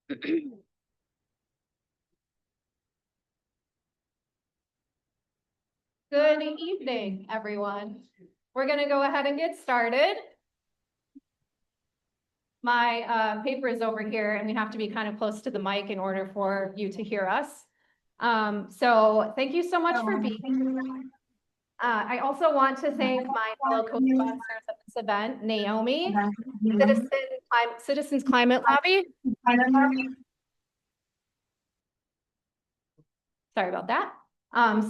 Good evening, everyone. We're going to go ahead and get started. My paper is over here, and we have to be kind of close to the mic in order for you to hear us. So thank you so much for being here. I also want to thank my fellow co-sponsors of this event, Naomi, Citizens Climate Lobby. Sorry about that.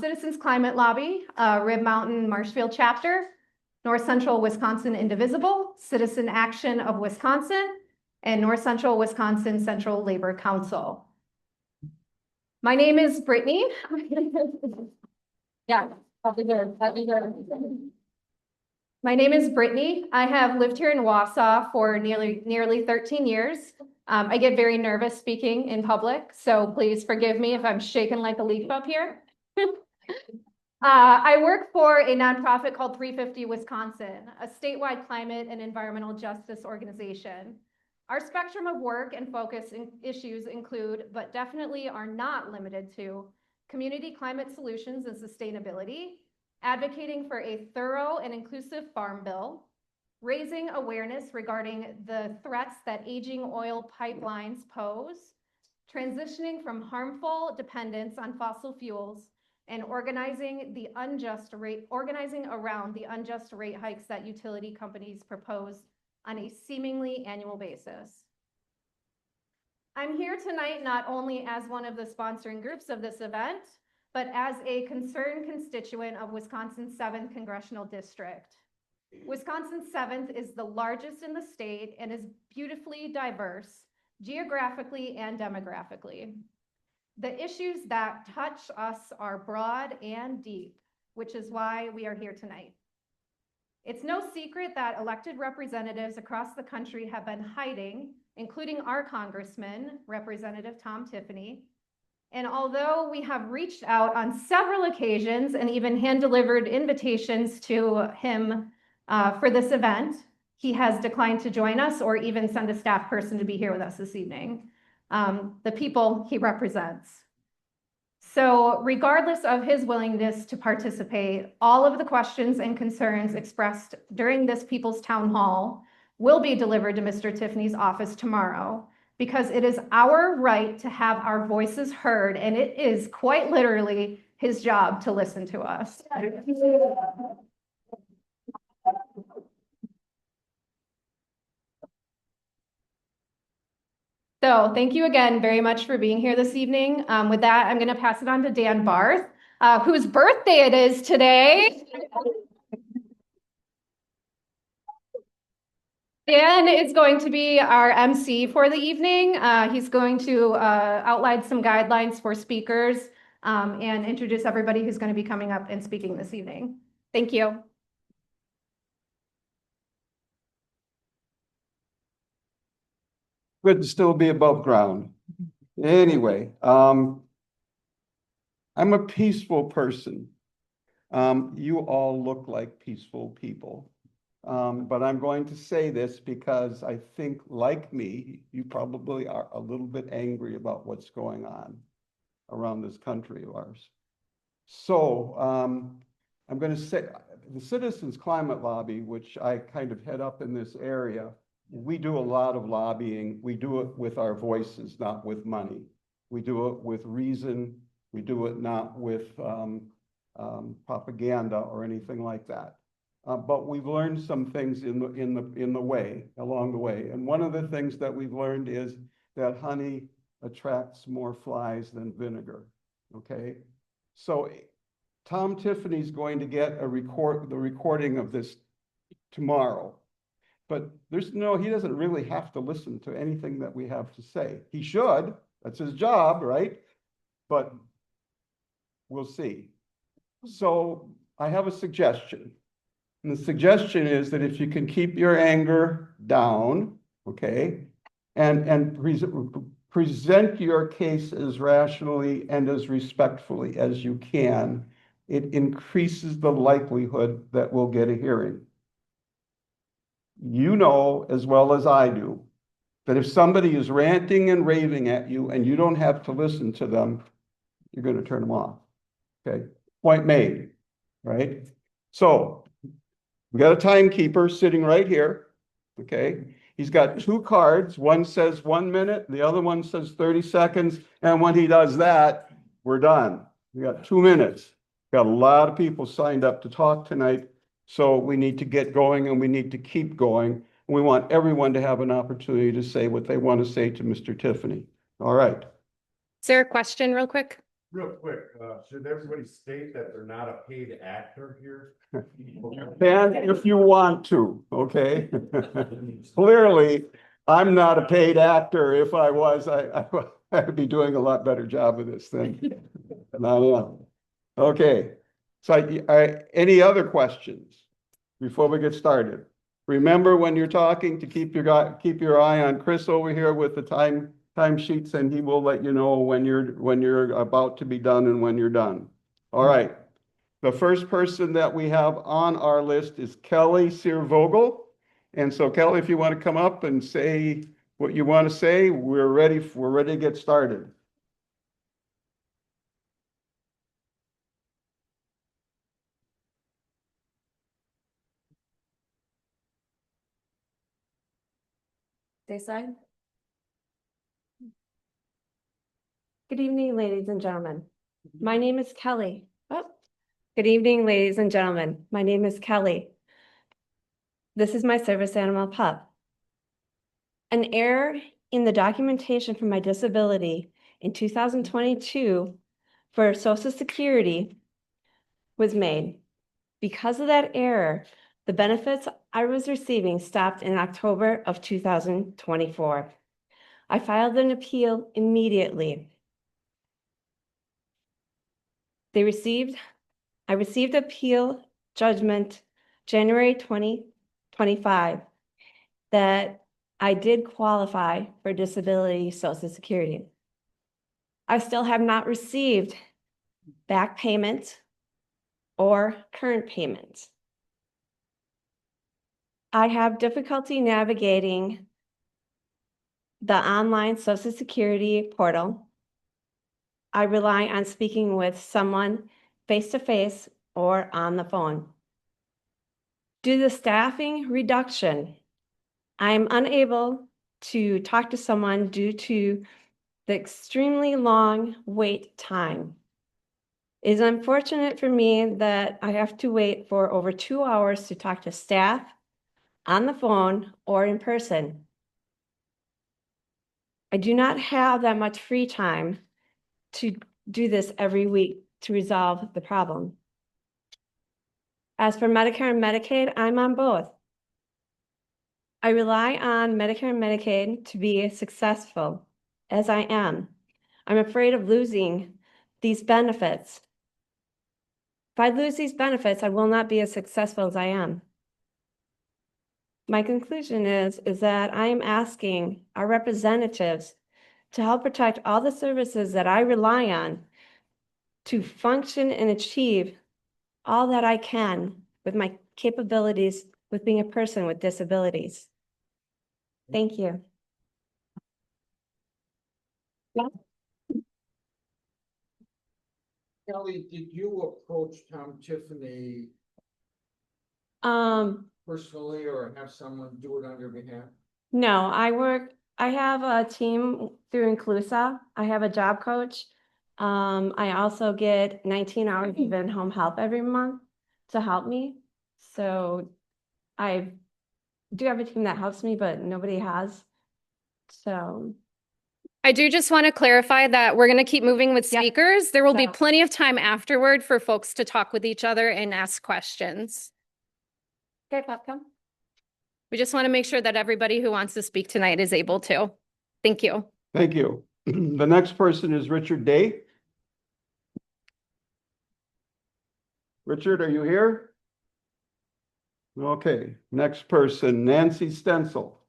Citizens Climate Lobby, Rib Mountain Marshfield Chapter, North Central Wisconsin Indivisible, Citizen Action of Wisconsin, and North Central Wisconsin Central Labor Council. My name is Brittany. Yeah, that'd be good. My name is Brittany. I have lived here in Wausau for nearly 13 years. I get very nervous speaking in public, so please forgive me if I'm shaking like a leaf up here. I work for a nonprofit called 350 Wisconsin, a statewide climate and environmental justice organization. Our spectrum of work and focus issues include, but definitely are not limited to, community climate solutions and sustainability, advocating for a thorough and inclusive farm bill, raising awareness regarding the threats that aging oil pipelines pose, transitioning from harmful dependence on fossil fuels, and organizing around the unjust rate hikes that utility companies propose on a seemingly annual basis. I'm here tonight not only as one of the sponsoring groups of this event, but as a concerned constituent of Wisconsin's 7th Congressional District. Wisconsin's 7th is the largest in the state and is beautifully diverse, geographically and demographically. The issues that touch us are broad and deep, which is why we are here tonight. It's no secret that elected representatives across the country have been hiding, including our Congressman, Representative Tom Tiffany. And although we have reached out on several occasions and even hand-delivered invitations to him for this event, he has declined to join us or even send a staff person to be here with us this evening. The people he represents. So regardless of his willingness to participate, all of the questions and concerns expressed during this People's Town Hall will be delivered to Mr. Tiffany's office tomorrow, because it is our right to have our voices heard, and it is quite literally his job to listen to us. So thank you again very much for being here this evening. With that, I'm going to pass it on to Dan Barth, whose birthday it is today. Dan is going to be our MC for the evening. He's going to outline some guidelines for speakers and introduce everybody who's going to be coming up and speaking this evening. Thank you. Good to still be above ground. Anyway, I'm a peaceful person. You all look like peaceful people. But I'm going to say this because I think, like me, you probably are a little bit angry about what's going on around this country of ours. So I'm going to say the Citizens Climate Lobby, which I kind of head up in this area, we do a lot of lobbying. We do it with our voices, not with money. We do it with reason. We do it not with propaganda or anything like that. But we've learned some things along the way. And one of the things that we've learned is that honey attracts more flies than vinegar. Okay, so Tom Tiffany's going to get the recording of this tomorrow. But he doesn't really have to listen to anything that we have to say. He should, that's his job, right? But we'll see. So I have a suggestion. And the suggestion is that if you can keep your anger down, okay, and present your case as rationally and as respectfully as you can, it increases the likelihood that we'll get a hearing. You know as well as I do that if somebody is ranting and raving at you and you don't have to listen to them, you're going to turn them off. Okay, point made, right? So we got a timekeeper sitting right here. Okay, he's got two cards. One says 1 minute, the other one says 30 seconds. And when he does that, we're done. We got 2 minutes. Got a lot of people signed up to talk tonight. So we need to get going and we need to keep going. We want everyone to have an opportunity to say what they want to say to Mr. Tiffany. All right. Is there a question real quick? Real quick, should everybody state that they're not a paid actor here? And if you want to, okay? Clearly, I'm not a paid actor. If I was, I'd be doing a lot better job of this than I am. Okay, so any other questions before we get started? Remember when you're talking to keep your eye on Chris over here with the time sheets, and he will let you know when you're about to be done and when you're done. All right. The first person that we have on our list is Kelly Searvogel. And so Kelly, if you want to come up and say what you want to say, we're ready to get started. This side. Good evening, ladies and gentlemen. My name is Kelly. Oh, good evening, ladies and gentlemen. My name is Kelly. This is my service animal pup. An error in the documentation for my disability in 2022 for Social Security was made. Because of that error, the benefits I was receiving stopped in October of 2024. I filed an appeal immediately. I received appeal judgment January 2025 that I did qualify for disability Social Security. I still have not received back payments or current payments. I have difficulty navigating the online Social Security portal. I rely on speaking with someone face-to-face or on the phone. Due to the staffing reduction, I am unable to talk to someone due to the extremely long wait time. It is unfortunate for me that I have to wait for over 2 hours to talk to staff on the phone or in person. I do not have that much free time to do this every week to resolve the problem. As for Medicare and Medicaid, I'm on both. I rely on Medicare and Medicaid to be successful, as I am. I'm afraid of losing these benefits. If I lose these benefits, I will not be as successful as I am. My conclusion is that I am asking our representatives to help protect all the services that I rely on to function and achieve all that I can with my capabilities with being a person with disabilities. Thank you. Kelly, did you approach Tom Tiffany Um, personally or have someone do it on your behalf? no, I have a team through Inclusa. I have a job coach. I also get 19 hours of in-home help every month to help me. So I do have a team that helps me, but nobody has. So I do just want to clarify that we're going to keep moving with Yep. speakers. There will be So- plenty of time afterward for folks to talk with each other and ask questions. okay, Pop, come. We just want to make sure that everybody who wants to speak tonight is able to. Thank you. Thank you. The next person is Richard Day. Richard, are you here? Okay, next person, Nancy Stencil.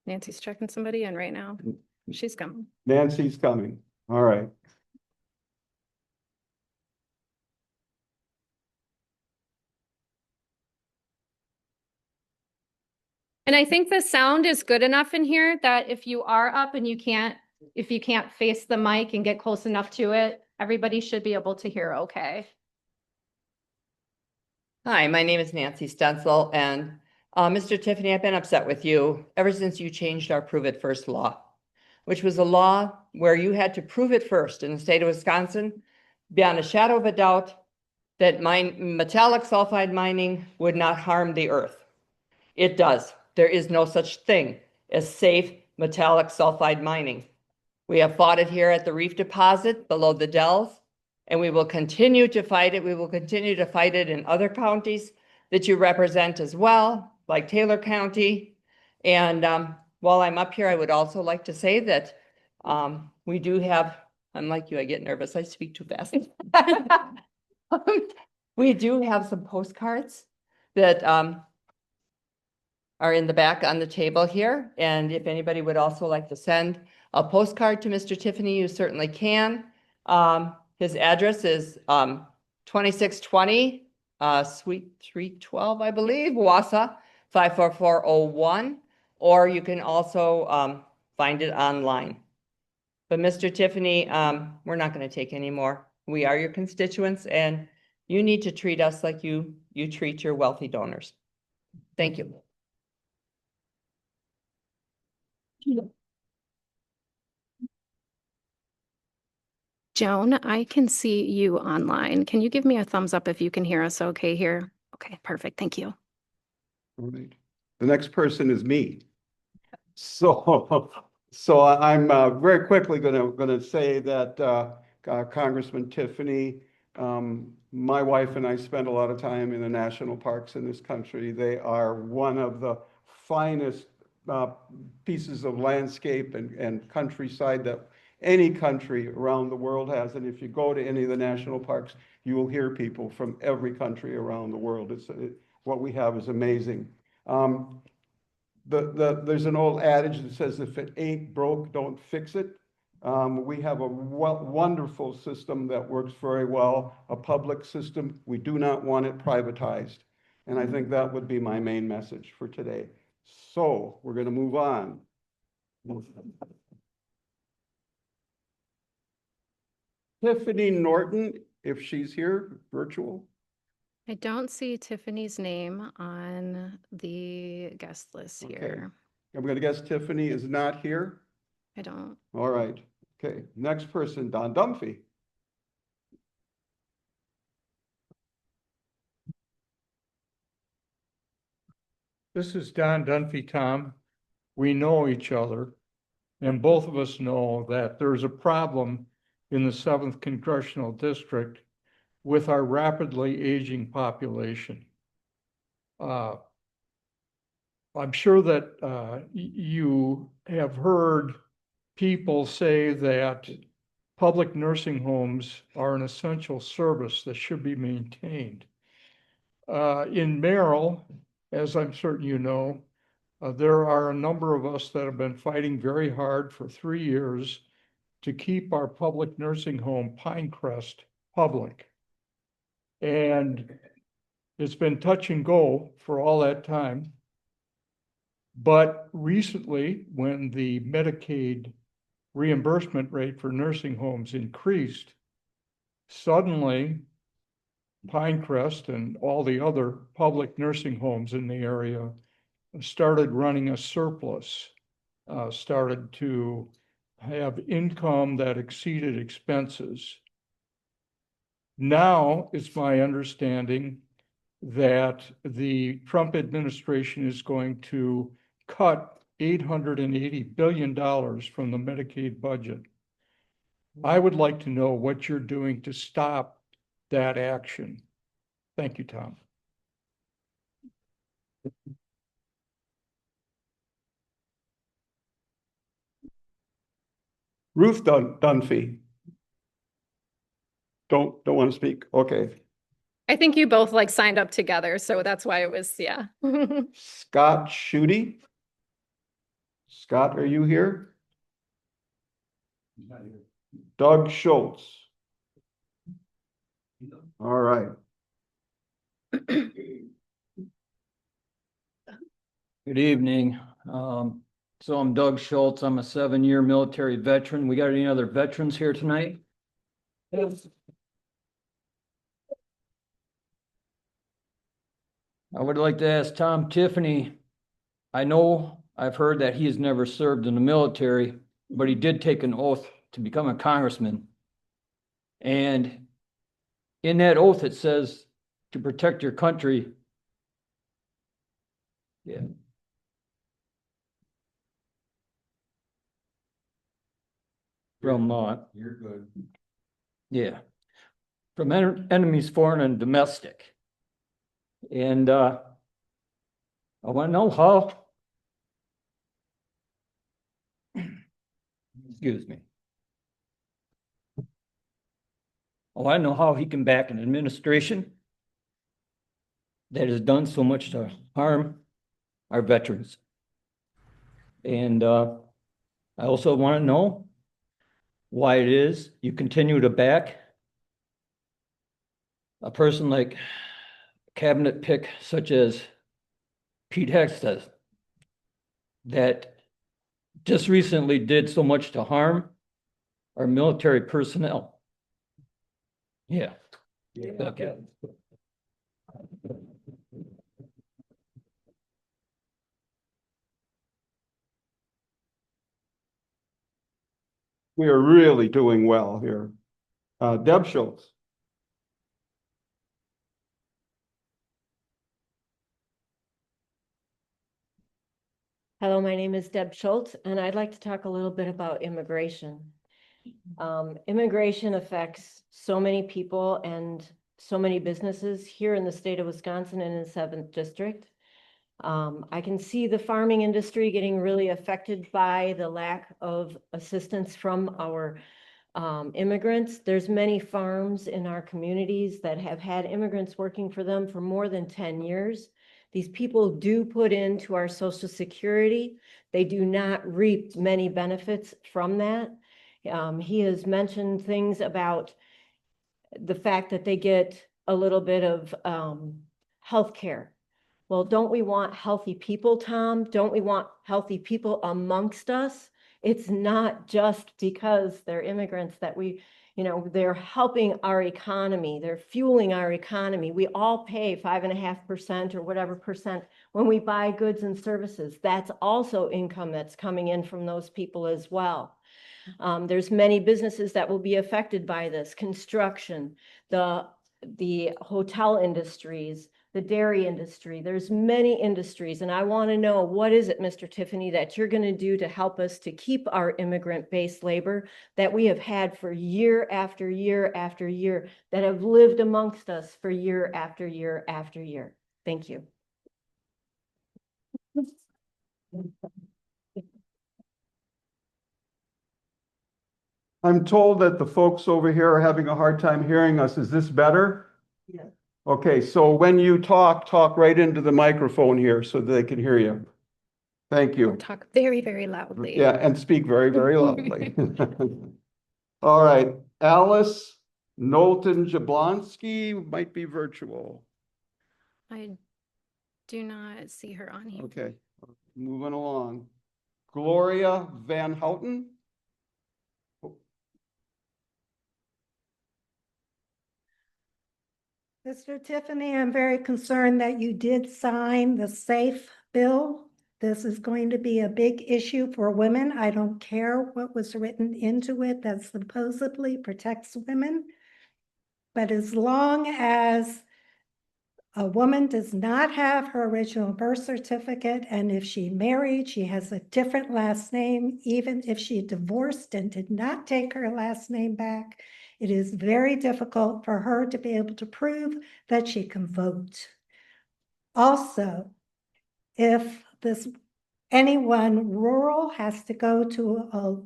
Nancy's checking somebody in right now. She's coming. Nancy's coming. All right. And I think the sound is good enough in here that if you are up and if you can't face the mic and get close enough to it, everybody should be able to hear okay. Hi, my name is Nancy Stencil, and Mr. Tiffany, I've been upset with you ever since you changed our Prove It First law, which was a law where you had to prove it first in the state of Wisconsin, beyond a shadow of a doubt, that metallic sulfide mining would not harm the earth. It does. There is no such thing as safe metallic sulfide mining. We have fought it here at the reef deposit below the Dells, and we will continue to fight it. We will continue to fight it in other counties that you represent as well, like Taylor County. And while I'm up here, I would also like to say that we do have, unlike you, I get nervous. I speak too fast. We do have some postcards that are in the back on the table here. And if anybody would also like to send a postcard to Mr. Tiffany, you certainly can. His address is 2620 Suite 312, I believe, Wausau, 54401. Or you can also find it online. But Mr. Tiffany, we're not going to take any more. We are your constituents, and you need to treat us like you treat your wealthy donors. Thank you. Joan, I can see you online. Can you give me a thumbs up if you can hear us okay here? Okay, perfect. Thank you. All right. The next person is me. So I'm very quickly gonna say that Congressman Tiffany, my wife and I spend a lot of time in the national parks in this country. They are one of the finest pieces of landscape and countryside that any country around the world has. And if you go to any of the national parks, you will hear people from every country around the world. What we have is amazing. There's an old adage that says, if it ain't broke, don't fix it. We have a wonderful system that works very well, a public system. We do not want it privatized. And I think that would be my main message for today. So we're going to move on. Tiffany Norton, if she's here, virtual. I don't see Tiffany's name on the guest list Okay. here. I'm going to guess Tiffany is not here. I don't. All right. Okay. Next person, Don Dunphy. This is Don Dunphy, Tom. We know each other, and both of us know that there's a problem in the 7th Congressional District with our rapidly aging population. I'm sure that you have heard people say that public nursing homes are an essential service that should be maintained. In Merrill, as I'm certain you know, there are a number of us that have been fighting very hard for 3 years to keep our public nursing home, Pinecrest, public. And it's been touch and go for all that time. But recently, when the Medicaid reimbursement rate for nursing homes increased, suddenly Pinecrest and all the other public nursing homes in the area started running a surplus, started to have income that exceeded expenses. Now it's my understanding that the Trump administration is going to cut $880 billion from the Medicaid budget. I would like to know what you're doing to stop that action. Thank you, Tom. Ruth Dunphy. Don't want to speak. Okay. I think you both like signed up together, so that's why it was, yeah. Scott Schutte. Scott, are you here? Doug Schultz. All right. Good evening. So I'm Doug Schultz. I'm a 7-year military veteran. We got any other veterans here tonight? Yes. I would like to ask Tom Tiffany. I know I've heard that he has never served in the military, but he did take an oath to become a congressman. And in that oath, it says to protect your country. Yeah. From, You're good. yeah, from enemies, foreign and domestic. And, I want to know how, excuse me. I want to know how he can back an administration that has done so much to harm our veterans. And, I also want to know why it is you continue to back a person like cabinet pick such as Pete Hegseth that just recently did so much to harm our military personnel. Yeah. Okay. We are really doing well here. Deb Schultz. Hello, my name is Deb Schultz, and I'd like to talk a little bit about immigration. Immigration affects so many people and so many businesses here in the state of Wisconsin and in the 7th District. I can see the farming industry getting really affected by the lack of assistance from our immigrants. There's many farms in our communities that have had immigrants working for them for more than 10 years. These people do put into our Social Security. They do not reap many benefits from that. He has mentioned things about the fact that they get a little bit of health care. Well, don't we want healthy people, Tom? Don't we want healthy people amongst us? It's not just because they're immigrants that they're helping our economy. They're fueling our economy. We all pay 5.5% or whatever percent when we buy goods and services. That's also income that's coming in from those people as well. There's many businesses that will be affected by this: construction, the hotel industries, the dairy industry. There's many industries, and I want to know, what is it, Mr. Tiffany, that you're going to do to help us to keep our immigrant-based labor that we have had for year after year after year, that have lived amongst us for year after year after year? Thank you. I'm told that the folks over here are having a hard time hearing us. Is this better? Yes. Okay, so when you talk right into the microphone here so they can hear you. Thank you. Talk very, very loudly. Yeah, and speak very, very loudly. All right, Alice Knowlton Jablonski might be virtual. I do not see her on here. Okay, moving along. Gloria Van Houten. Mr. Tiffany, I'm very concerned that you did sign the SAFE bill. This is going to be a big issue for women. I don't care what was written into it that supposedly protects women. But as long as a woman does not have her original birth certificate, and if she married, she has a different last name, even if she divorced and did not take her last name back, it is very difficult for her to be able to prove that she can vote. Also, if anyone rural has to go to a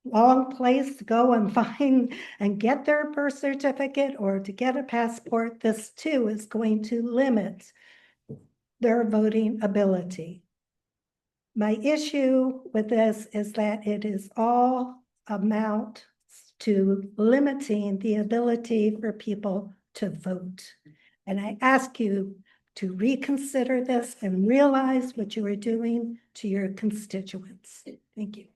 long place to go and find and get their birth certificate or to get a passport, this too is going to limit their voting ability. My issue with this is that it is all amount to limiting the ability for people to vote. And I ask you to reconsider this and realize what you are doing to your constituents. Thank you.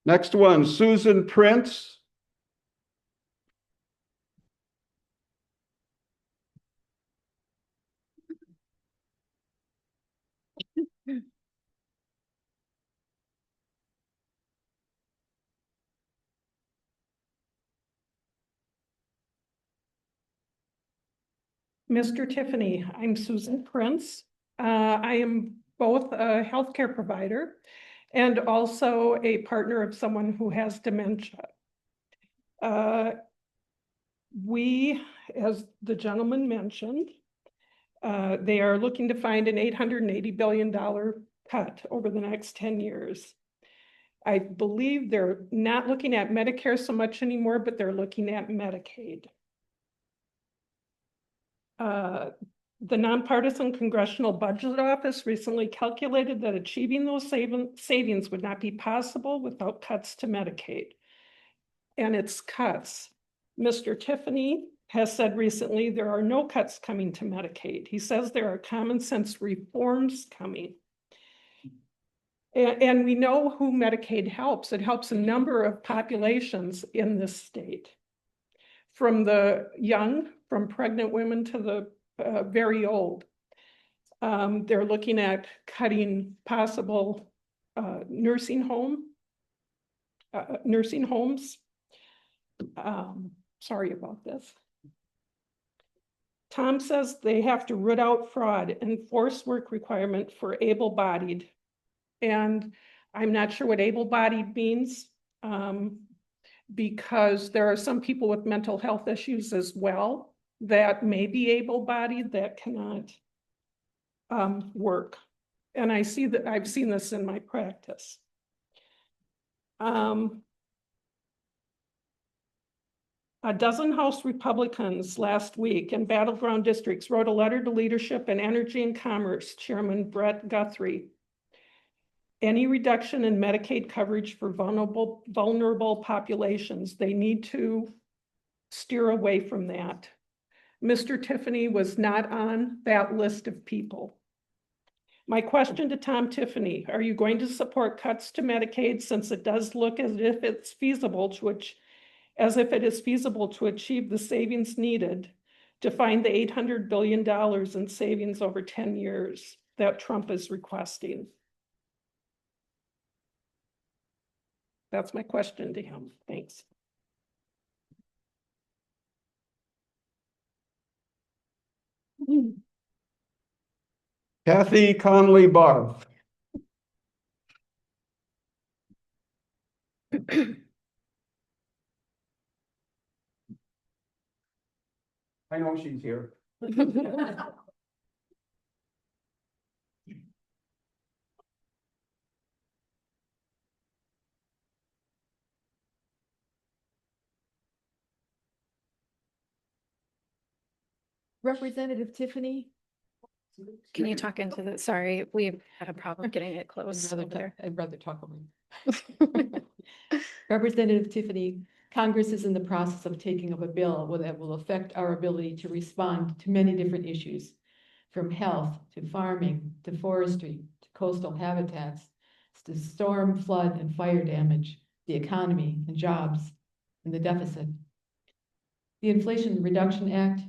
Next one, Susan Prince. Mr. Tiffany, I'm Susan Prince. I am both a healthcare provider and also a partner of someone who has dementia. We, as the gentleman mentioned, they are looking to find an $880 billion cut over the next 10 years. I believe they're not looking at Medicare so much anymore, but they're looking at Medicaid. The Nonpartisan Congressional Budget Office recently calculated that achieving those savings would not be possible without cuts to Medicaid. And it's cuts. Mr. Tiffany has said recently there are no cuts coming to Medicaid. He says there are common sense reforms coming. And we know who Medicaid helps. It helps a number of populations in this state. From the young, from pregnant women to the very old. They're looking at cutting possible nursing homes. Sorry about this. Tom says they have to root out fraud and force work requirement for able-bodied. And I'm not sure what able-bodied means because there are some people with mental health issues as well that may be able-bodied that cannot work. And I see that I've seen this in my practice. A dozen House Republicans last week in battleground districts wrote a letter to leadership in Energy and Commerce Chairman Brett Guthrie. Any reduction in Medicaid coverage for vulnerable populations, they need to steer away from that. Mr. Tiffany was not on that list of people. My question to Tom Tiffany, are you going to support cuts to Medicaid since it does look as if it's feasible to achieve the savings needed to find the $800 billion in savings over 10 years that Trump is requesting? That's my question to him. Thanks. Kathy Conley Barth. I know she's here. Representative Tiffany. Can you talk into the, sorry, we've had a problem getting it close. I'd rather talk over. Representative Tiffany, Congress is in the process of taking up a bill that will affect our ability to respond to many different issues, from health to farming to forestry to coastal habitats to storm, flood, and fire damage, the economy and jobs, and the deficit. The Inflation Reduction Act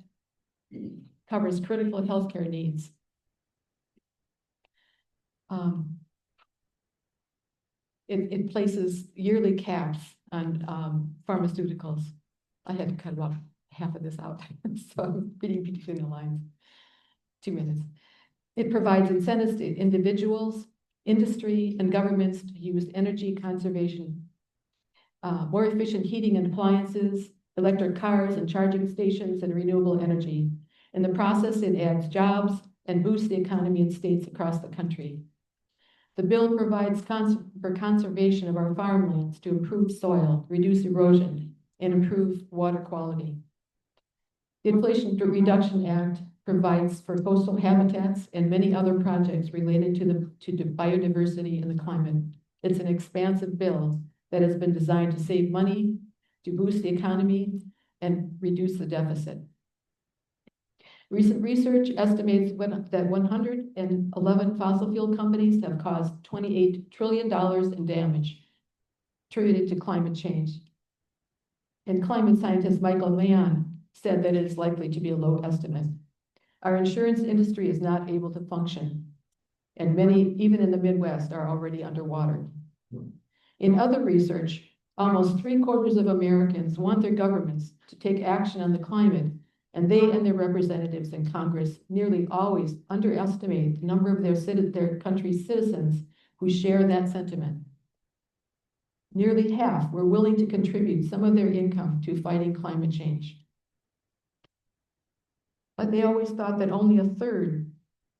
covers critical healthcare needs. It places yearly caps on pharmaceuticals. I had to cut about half of this out, so I'm reading between the lines. 2 minutes. It provides incentives to individuals, industry, and governments to use energy conservation, more efficient heating and appliances, electric cars and charging stations, and renewable energy. In the process, it adds jobs and boosts the economy in states across the country. The bill provides for conservation of our farmlands to improve soil, reduce erosion, and improve water quality. The Inflation Reduction Act provides for coastal habitats and many other projects related to biodiversity and the climate. It's an expansive bill that has been designed to save money, to boost the economy, and reduce the deficit. Recent research estimates that 111 fossil fuel companies have caused $28 trillion in damage attributed to climate change. And climate scientist Michael Leon said that it is likely to be a low estimate. Our insurance industry is not able to function, and many, even in the Midwest, are already underwater. In other research, almost 3/4 of Americans want their governments to take action on the climate, and they and their representatives in Congress nearly always underestimate the number of their country's citizens who share that sentiment. Nearly half were willing to contribute some of their income to fighting climate change. But they always thought that only 1/3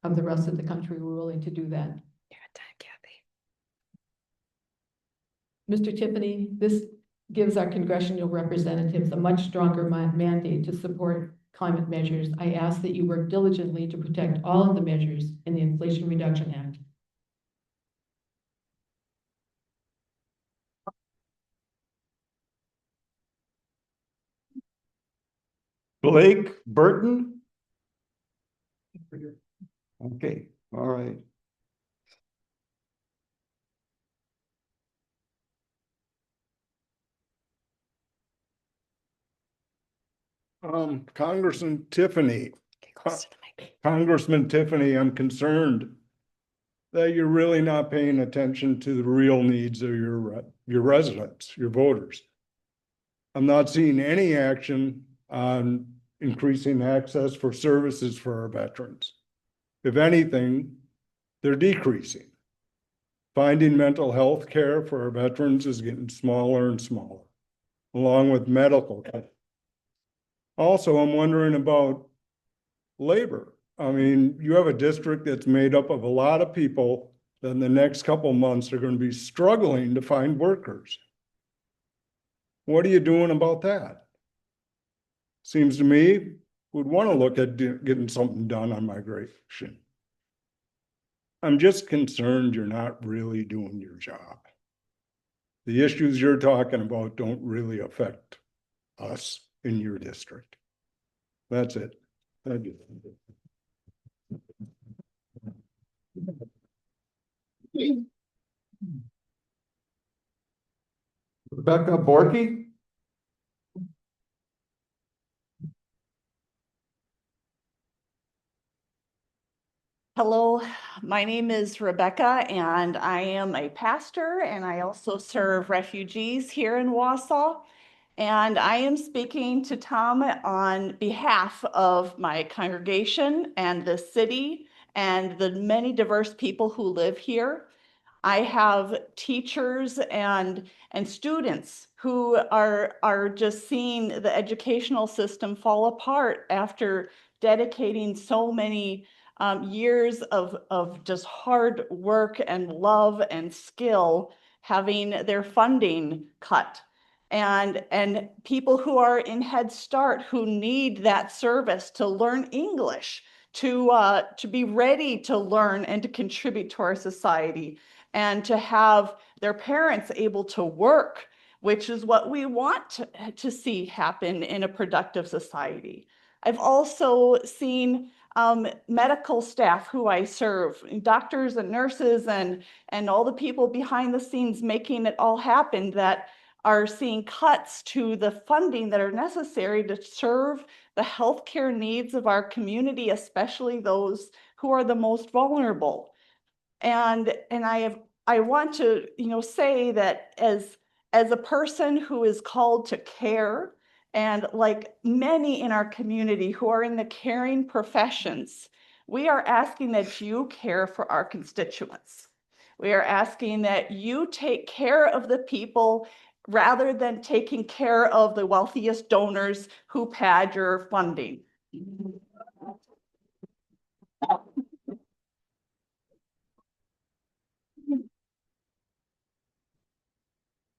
of the rest of the country were willing to do that. Mr. Tiffany, this gives our congressional representatives a much stronger mandate to support climate measures. I ask that you work diligently to protect all of the measures in the Inflation Reduction Act. Blake Burton? Okay, all right. Congressman Tiffany, Congressman Tiffany, I'm concerned that you're really not paying attention to the real needs of your residents, your voters. I'm not seeing any action on increasing access for services for our veterans. If anything, they're decreasing. Finding mental health care for our veterans is getting smaller and smaller, along with medical care. Also, I'm wondering about labor. I mean, you have a district that's made up of a lot of people that in the next couple of months are going to be struggling to find workers. What are you doing about that? Seems to me we'd want to look at getting something done on migration. I'm just concerned you're not really doing your job. The issues you're talking about don't really affect us in your district. That's it. Thank you. Rebecca Borky? Hello, my name is Rebecca and I am a pastor and I also serve refugees here in Wausau. And I am speaking to Tom on behalf of my congregation and the city and the many diverse people who live here. I have teachers and students who are just seeing the educational system fall apart after dedicating so many years of just hard work and love and skill, having their funding cut. And people who are in Head Start who need that service to learn English, to be ready to learn and to contribute to our society, and to have their parents able to work, which is what we want to see happen in a productive society. I've also seen medical staff who I serve, doctors and nurses and all the people behind the scenes making it all happen that are seeing cuts to the funding that are necessary to serve the healthcare needs of our community, especially those who are the most vulnerable. And I want to, say that as a person who is called to care, and like many in our community who are in the caring professions, we are asking that you care for our constituents. We are asking that you take care of the people rather than taking care of the wealthiest donors who pad your funding.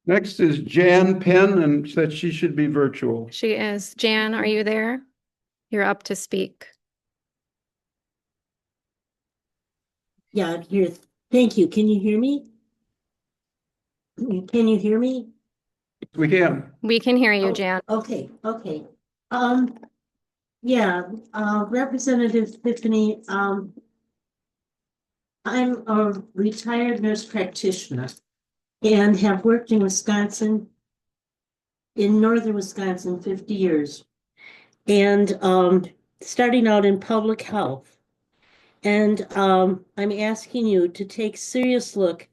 Next is Jan Penn and said she should be virtual. She is. Jan, are you there? You're up to speak. Yeah, here. Thank you. Can you hear me? Can you hear me? We can. We can hear you, Oh, Jan. Okay, okay. Yeah, Representative Tiffany, I'm a retired nurse practitioner and have worked in Wisconsin, in northern Wisconsin, 50 years. And starting out in public health. And I'm asking you to take a serious look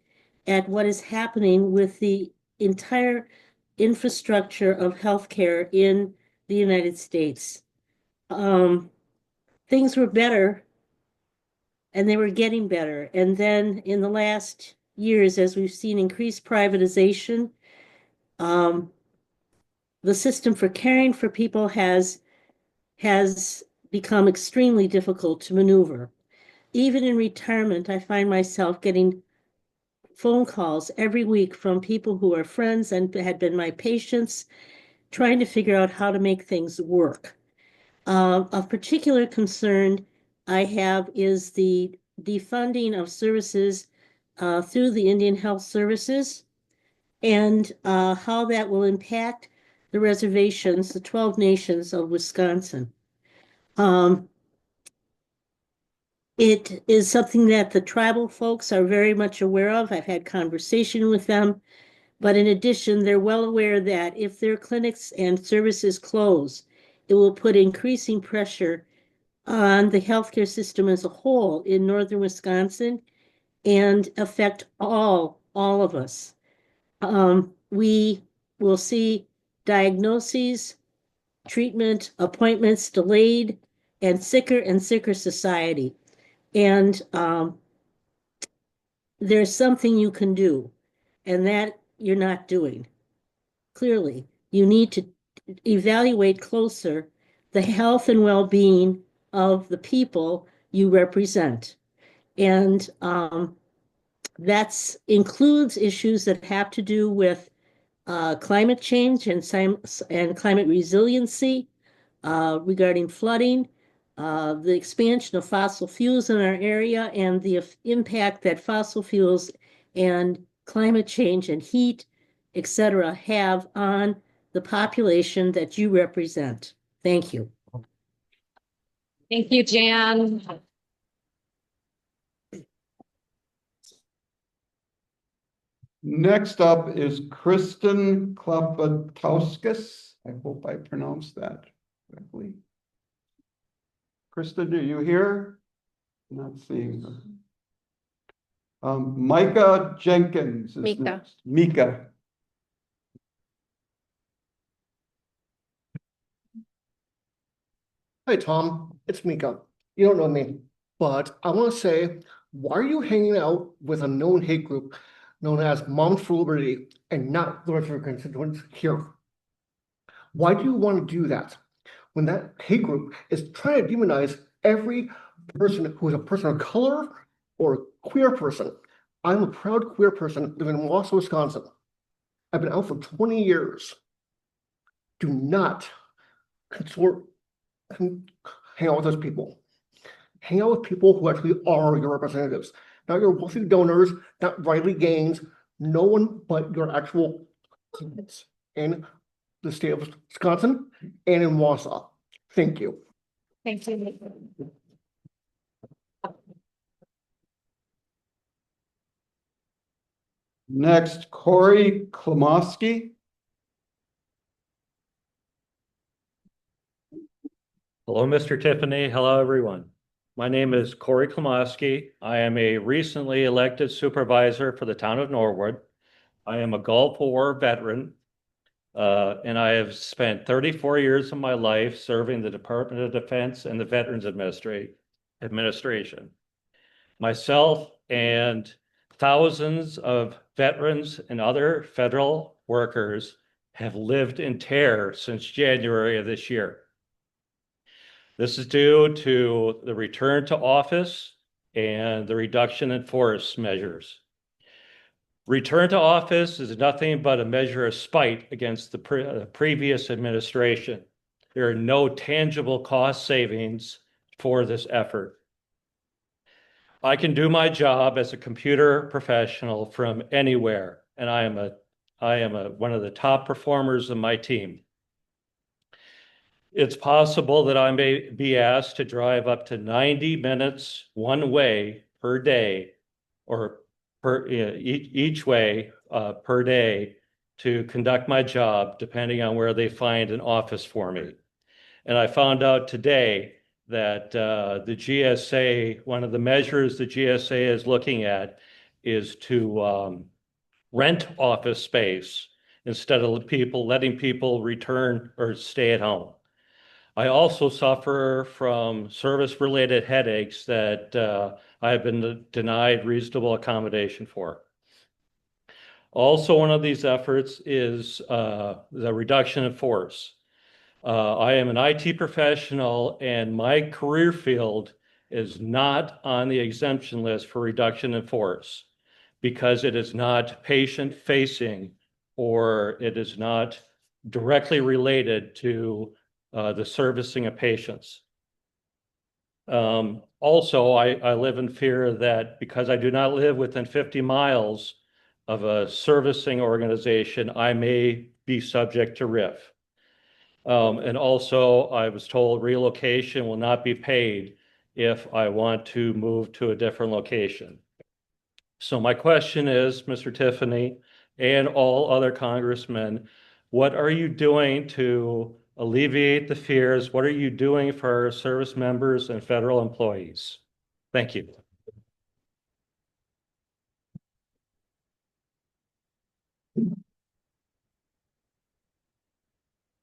at what is happening with the entire infrastructure of healthcare in the United States. Things were better and they were getting better. And then in the last years, as we've seen increased privatization, the system for caring for people has become extremely difficult to maneuver. Even in retirement, I find myself getting phone calls every week from people who are friends and had been my patients, trying to figure out how to make things work. Of particular concern I have is the defunding of services through the Indian Health Services and how that will impact the reservations, the 12 nations of Wisconsin. It is something that the tribal folks are very much aware of. I've had conversation with them. But in addition, they're well aware that if their clinics and services close, it will put increasing pressure on the healthcare system as a whole in northern Wisconsin and affect all of us. We will see diagnoses, treatment, appointments delayed, and sicker society. And there's something you can do, and that you're not doing. Clearly, you need to evaluate closer the health and well-being of the people you represent. And that includes issues that have to do with climate change and climate resiliency, regarding flooding, the expansion of fossil fuels in our area, and the impact that fossil fuels and climate change and heat, etc., have on the population that you represent. Thank you. Thank you, Jan. Next up is Kristen Klapatowskis. I hope I pronounced that correctly. Kristen, are you here? Not seeing her. Micah Jenkins is Mika. next. Mika. Hi, Tom. It's Mika. You don't know me, but I want to say, why are you hanging out with a known hate group known as Moms for Liberty and not the rest of your constituents here? Why do you want to do that when that hate group is trying to demonize every person who is a person of color or a queer person? I'm a proud queer person living in Wausau, Wisconsin. I've been out for 20 years. Do not hang out with those people. Hang out with people who actually are your representatives, not your wealthy donors, not Riley Gaines, no one but your actual clients in the state of Wisconsin and in Wausau. Thank you. Thank you. Next, Corey Klomowski. Hello, Mr. Tiffany. Hello, everyone. My name is Corey Klomowski. I am a recently elected supervisor for the town of Norwood. I am a Gulf War veteran, and I have spent 34 years of my life serving the Department of Defense and the Veterans Administration. Myself and thousands of veterans and other federal workers have lived in terror since January of this year. This is due to the return to office and the reduction in force measures. Return to office is nothing but a measure of spite against the previous administration. There are no tangible cost savings for this effort. I can do my job as a computer professional from anywhere. and I am one of the top performers of my team. It's possible that I may be asked to drive up to 90 minutes one way per day, or each way per day, to conduct my job, depending on where they find an office for me. And I found out today that the GSA, one of the measures the GSA is looking at is to rent office space instead of letting people return or stay at home. I also suffer from service-related headaches that I have been denied reasonable accommodation for. Also, one of these efforts is the reduction in force. I am an IT professional, and my career field is not on the exemption list for reduction in force because it is not patient-facing, or it is not directly related to the servicing of patients. Also, I live in fear that because I do not live within 50 miles of a servicing organization, I may be subject to RIF. And also, I was told relocation will not be paid if I want to move to a different location. So my question is, Mr. Tiffany and all other congressmen, what are you doing to alleviate the fears? What are you doing for our service members and federal employees? Thank you.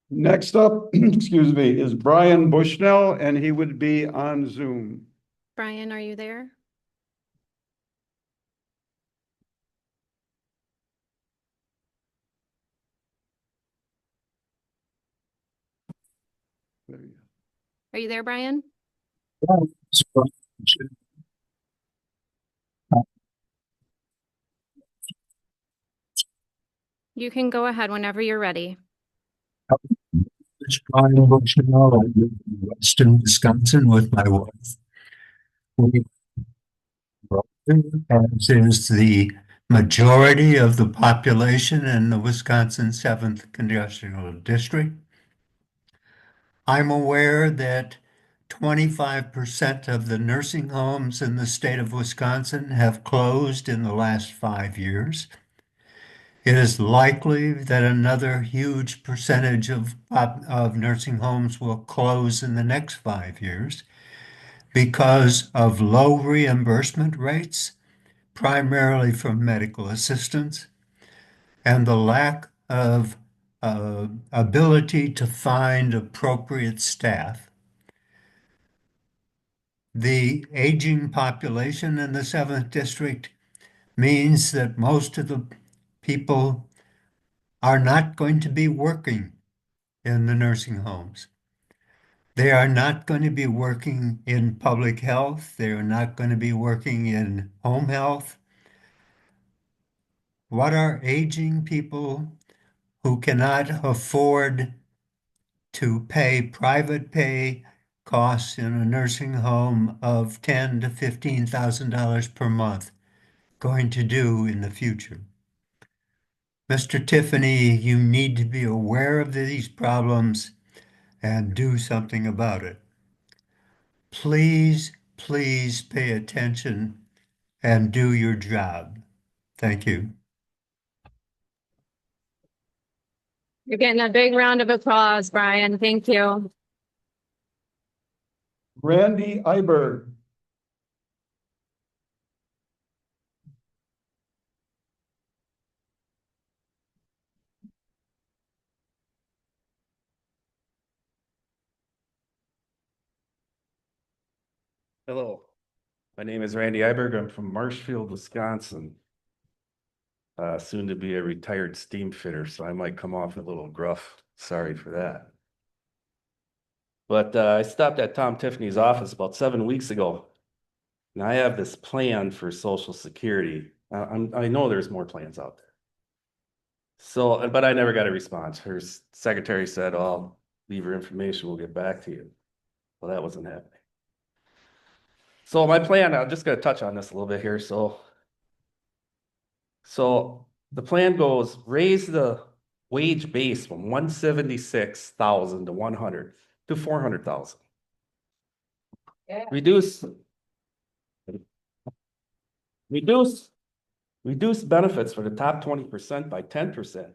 Next up, excuse me, is Brian Bushnell, and he would be on Zoom. Brian, are you there? Are you there, Brian? You can go ahead whenever you're ready. It's Brian Bushnell. I live in Western Wisconsin with my wife. We, as is the majority of the population in the Wisconsin 7th Congressional District. I'm aware that 25% of the nursing homes in the state of Wisconsin have closed in the last 5 years. It is likely that another huge percentage of nursing homes will close in the next 5 years because of low reimbursement rates, primarily from medical assistance, and the lack of ability to find appropriate staff. The aging population in the 7th District means that most of the people are not going to be working in the nursing homes. They are not going to be working in public health. They are not going to be working in home health. What are aging people who cannot afford to pay private pay costs in a nursing home of $10,000 to $15,000 per month going to do in the future? Mr. Tiffany, you need to be aware of these problems and do something about it. Please, please pay attention and do your job. Thank you. You're getting a big round of applause, Brian. Thank you. Randy Iberg. Hello, my name is Randy Iberg. I'm from Marshfield, Wisconsin. Soon to be a retired steam fitter, so I might come off a little gruff. Sorry for that. But I stopped at Tom Tiffany's office about 7 weeks ago. And I have this plan for Social Security. I know there's more plans out there. So, but I never got a response. Her secretary said, "Oh, I'll leave your information, we'll get back to you." Well, that wasn't happening. So my plan, I'm just going to touch on this a little bit here. So The plan goes, raise the wage base from 176,000 to 100 to 400,000. Reduce benefits for the top 20% by 10%,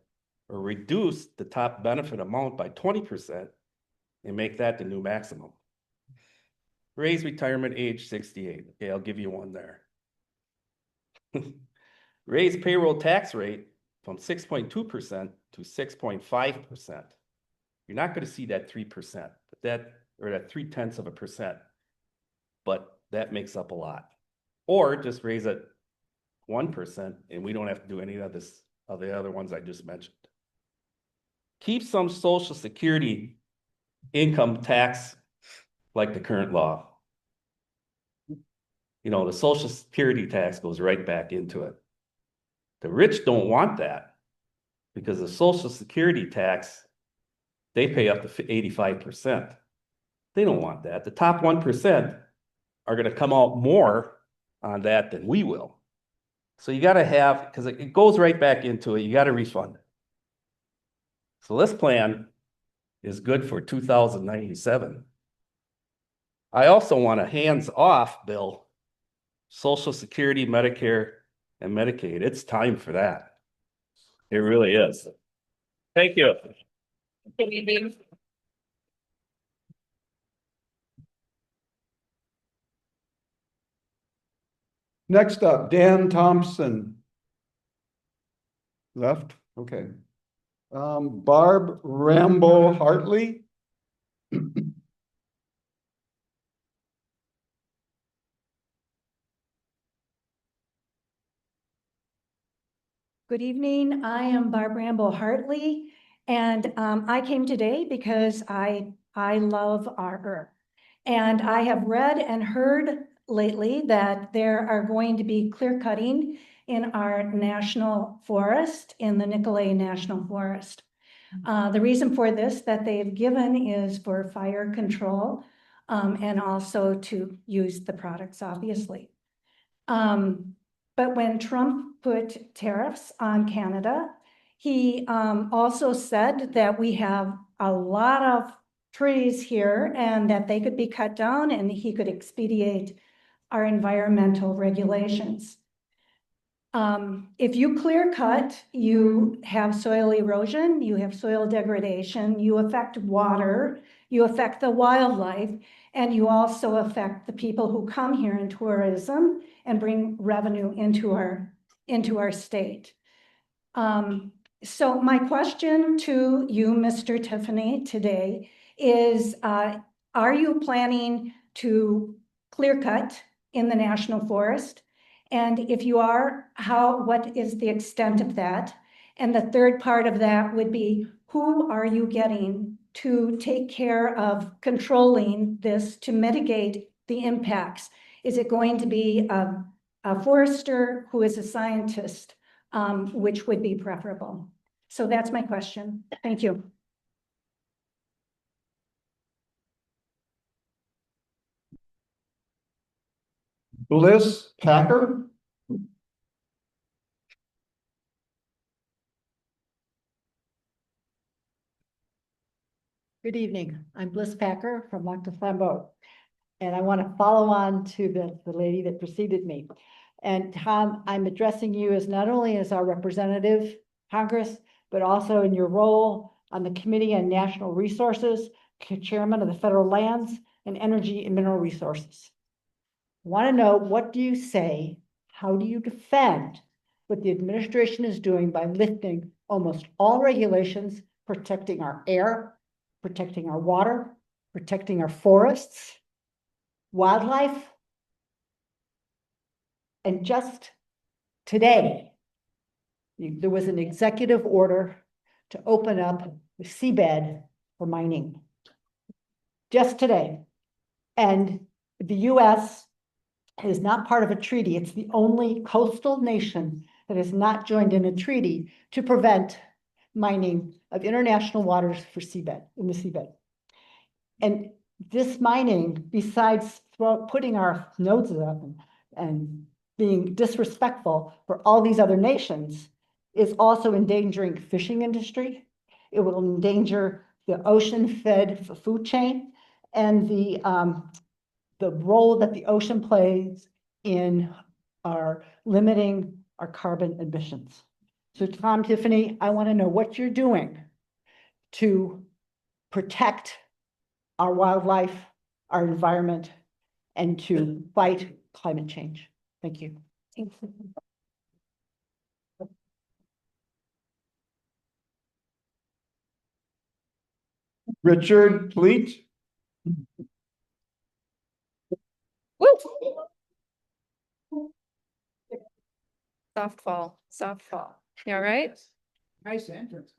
or reduce the top benefit amount by 20% and make that the new maximum. Raise retirement age 68. Okay, I'll give you one there. Raise payroll tax rate from 6.2% to 6.5%. You're not going to see that 3%, but that 0.3%, but that makes up a lot. Or just raise it 1%, and we don't have to do any of this of the other ones I just mentioned. Keep some Social Security income tax like the current law. You know, the Social Security tax goes right back into it. The rich don't want that because the Social Security tax, they pay up to 85%. They don't want that. The top 1% are going to come out more on that than we will. So you got to have, because it goes right back into it, you got to refund it. So this plan is good for 2097. I also want a hands-off bill, Social Security, Medicare, and Medicaid. It's time for that. It really is. Thank you. Next up, Dan Thompson. Left, okay. Barb Rambo Hartley. Good evening. I am Barb Rambo Hartley, and I came today because I love our earth. And I have read and heard lately that there are going to be clear cutting in our national forest, in the Nicolet National Forest. The reason for this that they've given is for fire control and also to use the products, obviously. But when Trump put tariffs on Canada, he also said that we have a lot of trees here and that they could be cut down and he could expedite our environmental regulations. If you clear cut, you have soil erosion, you have soil degradation, you affect water, you affect the wildlife, and you also affect the people who come here in tourism and bring revenue into our state. So my question to you, Mr. Tiffany, today is, are you planning to clear cut in the National Forest? And if you are, what is the extent of that? And the third part of that would be, who are you getting to take care of controlling this to mitigate the impacts? Is it going to be a forester who is a scientist, which would be preferable? So that's my question. Thank you. Bliss Packer. Good evening. I'm Bliss Packer from Flambeau. And I want to follow on to the lady that preceded me. And Tom, I'm addressing you as not only as our representative, Congress, but also in your role on the Committee on National Resources, Chairman of the Federal Lands and Energy and Mineral Resources. I want to know, what do you say? How do you defend what the administration is doing by lifting almost all regulations, protecting our air, protecting our water, protecting our forests, wildlife? And just today, there was an executive order to open up the seabed for mining. Just today. And the US is not part of a treaty. It's the only coastal nation that has not joined in a treaty to prevent mining of international waters for seabed, in the seabed. And this mining, besides putting our noses up and being disrespectful for all these other nations, is also endangering fishing industry. It will endanger the ocean-fed food chain and the role that the ocean plays in our limiting our carbon emissions. So Tom Tiffany, I want to know what you're doing to protect our wildlife, our environment, and to fight climate change. Thank you. Richard Pleat. Softball. You all right? Nice entrance.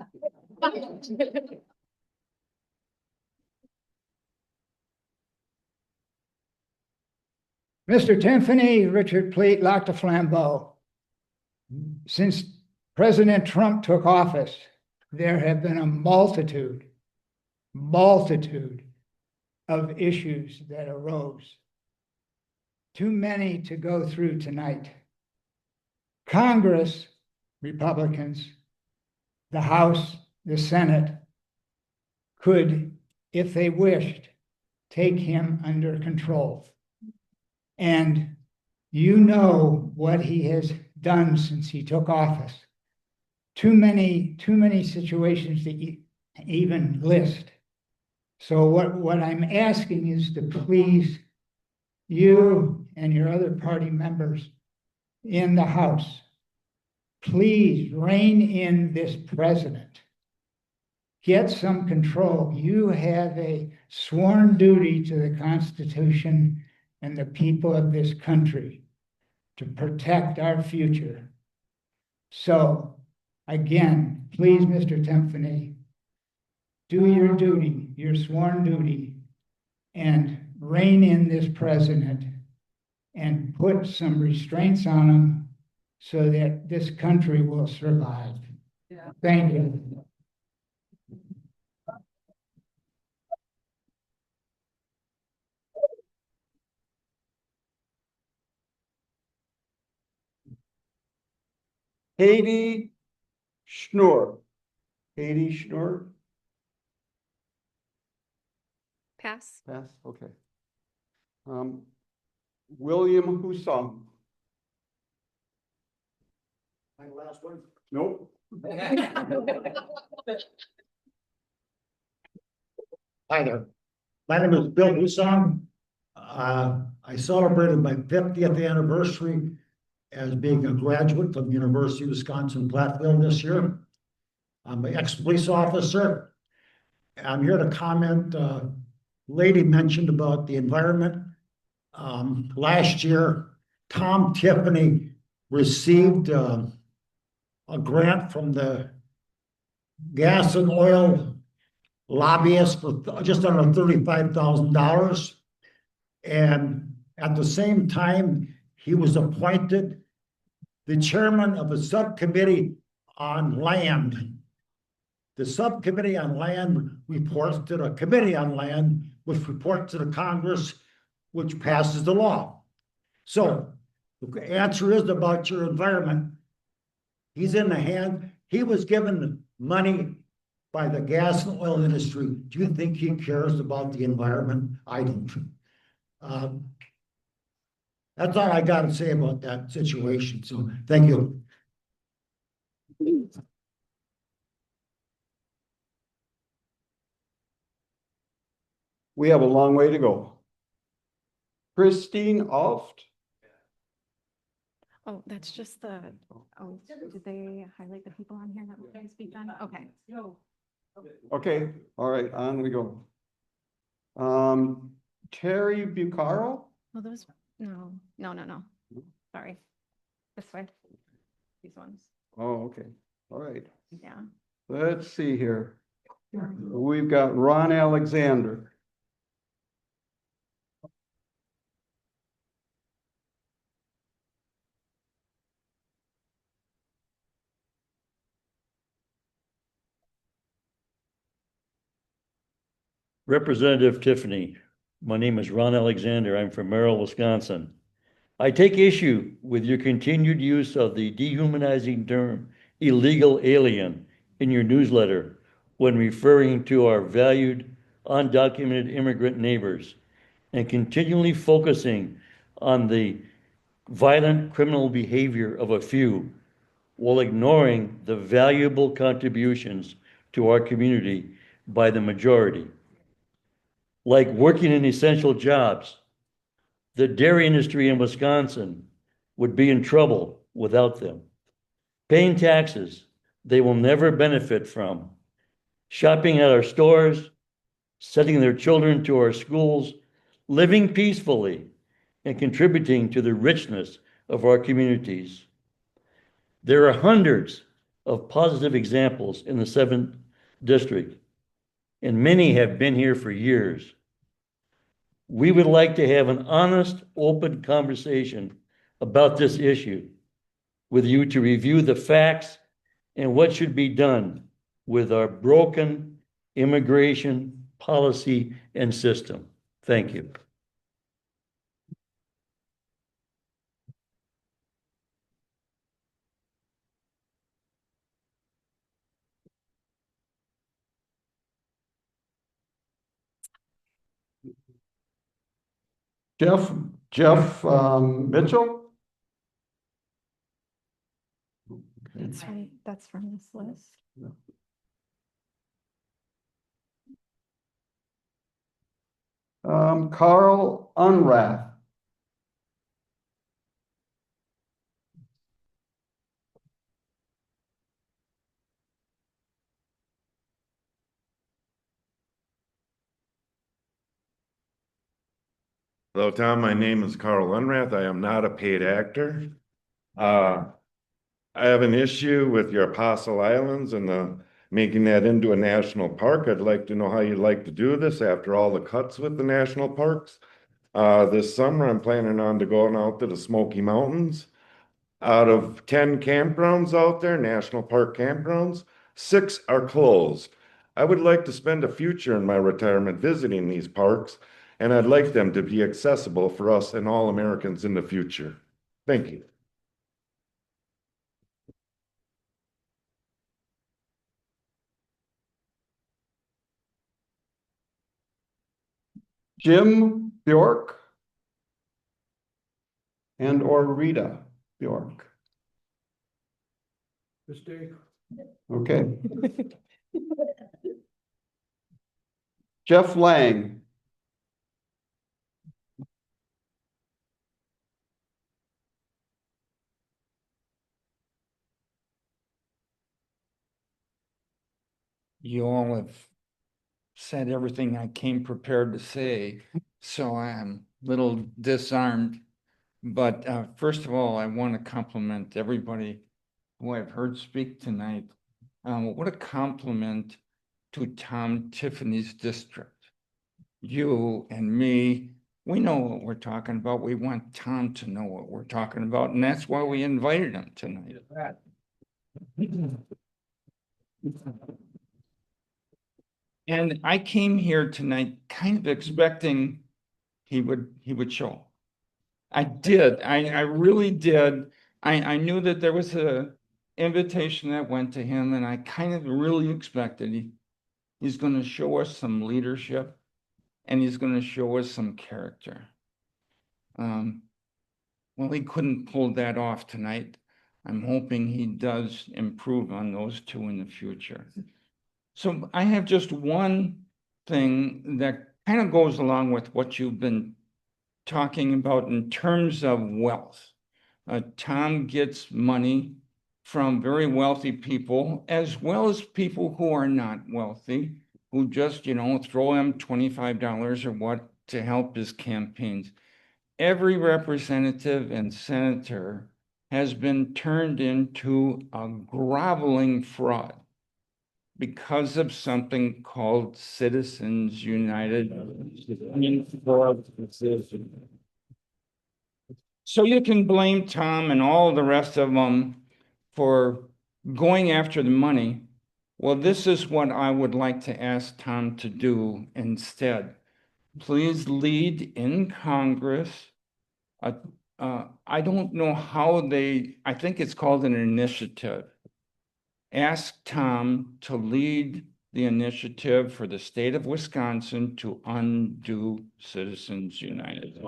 Mr. Tiffany, Richard Pleat, Lac de Flambeau. Since President Trump took office, there have been a multitude of issues that arose. Too many to go through tonight. Congress, Republicans, the House, the Senate could, if they wished, take him under control. And you know what he has done since he took office. Too many situations to even list. So what I'm asking is to please, you and your other party members in the House, please rein in this president. Get some control. You have a sworn duty to the Constitution and the people of this country to protect our future. So, again, please, Mr. Tiffany, do your duty, your sworn duty, and rein in this president and put some restraints on him so that this country will survive. Yeah. Thank you. Katie Schnur. Katie Schnur. Pass. Pass, okay. William Husong. My last one. Nope. Hi there. My name is Bill Husong. I celebrated my 50th anniversary as being a graduate from the University of Wisconsin-Platteville this year. I'm an ex-police officer. I'm here to comment. Lady mentioned about the environment. Last year, Tom Tiffany received a grant from the gas and oil lobbyist for just under $35,000. And at the same time, he was appointed the chairman of a subcommittee on land. The subcommittee on land reports to the committee on land, which reports to the Congress, which passes the law. So the answer is about your environment. He's in the hand. He was given money by the gas and oil industry. Do you think he cares about the environment? I don't. That's all I got to say about that situation. So thank you. We have a long way to go. Christine Alft. Oh, that's just the, oh, did they highlight the people on here that were going to speak on? Okay. Okay, all right, on we go. Terry Bucaro. Oh, those, no. Sorry. This way. These ones. Oh, okay, all right. Yeah. Let's see here. We've got Ron Alexander. Representative Tiffany, my name is Ron Alexander. I'm from Merrill, Wisconsin. I take issue with your continued use of the dehumanizing term illegal alien in your newsletter when referring to our valued undocumented immigrant neighbors and continually focusing on the violent criminal behavior of a few while ignoring the valuable contributions to our community by the majority. Like working in essential jobs, the dairy industry in Wisconsin would be in trouble without them. Paying taxes they will never benefit from, shopping at our stores, sending their children to our schools, living peacefully, and contributing to the richness of our communities. There are hundreds of positive examples in the 7th District, and many have been here for years. We would like to have an honest, open conversation about this issue with you to review the facts and what should be done with our broken immigration policy and system. Thank you. Jeff Mitchell? That's from this list. Carl Unrath. Hello, Tom. My name is Carl Unrath. I am not a paid actor. I have an issue with your Apostle Islands and making that into a national park. I'd like to know how you'd like to do this after all the cuts with the national parks. This summer, I'm planning on going out to the Smoky Mountains. Out of 10 campgrounds out there, national park campgrounds, 6 are closed. I would like to spend a future in my retirement visiting these parks, and I'd like them to be accessible for us and all Americans in the future. Thank you. Jim Bjork and or Rita Bjork. Mistake. Okay. Jeff Lang. You all have said everything I came prepared to say, so I'm a little disarmed. But first of all, I want to compliment everybody who I've heard speak tonight. What a compliment to Tom Tiffany's district. You and me, we know what we're talking about. We want Tom to know what we're talking about, and that's why we invited him tonight. And I came here tonight kind of expecting he would show. I did. I really did. I knew that there was a invitation that went to him, and I kind of really expected he's going to show us some leadership, and he's going to show us some character. Well, he couldn't pull that off tonight. I'm hoping he does improve on those two in the future. So I have just one thing that kind of goes along with what you've been talking about in terms of wealth. Tom gets money from very wealthy people, as well as people who are not wealthy, who just, throw him $25 or what to help his campaigns. Every representative and senator has been turned into a groveling fraud because of something called Citizens United. So you can blame Tom and all the rest of them for going after the money. Well, this is what I would like to ask Tom to do instead. Please lead in Congress. I don't know how I think it's called an initiative. ask Tom to lead the initiative for the state of Wisconsin to undo Citizens United.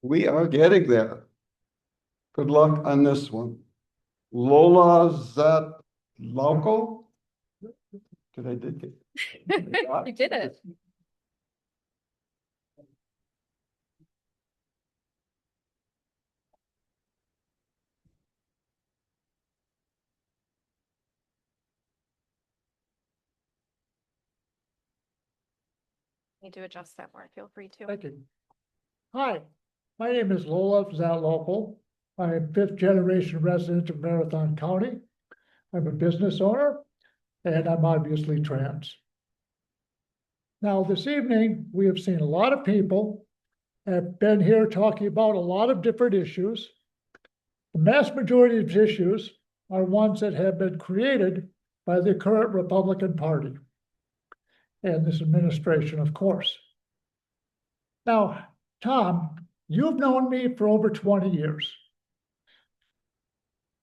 We are getting there. Good luck on this one. Lola Zatlauco? Did I did get? You did it. Need to adjust that more. Feel free to. Thank you. Hi, my name is Lola Zatlauco. I'm a fifth generation resident of Marathon County. I'm a business owner and I'm obviously trans. Now, this evening, we have seen a lot of people have been here talking about a lot of different issues. The mass majority of issues are ones that have been created by the current Republican Party and this administration, of course. Now, Tom, you've known me for over 20 years.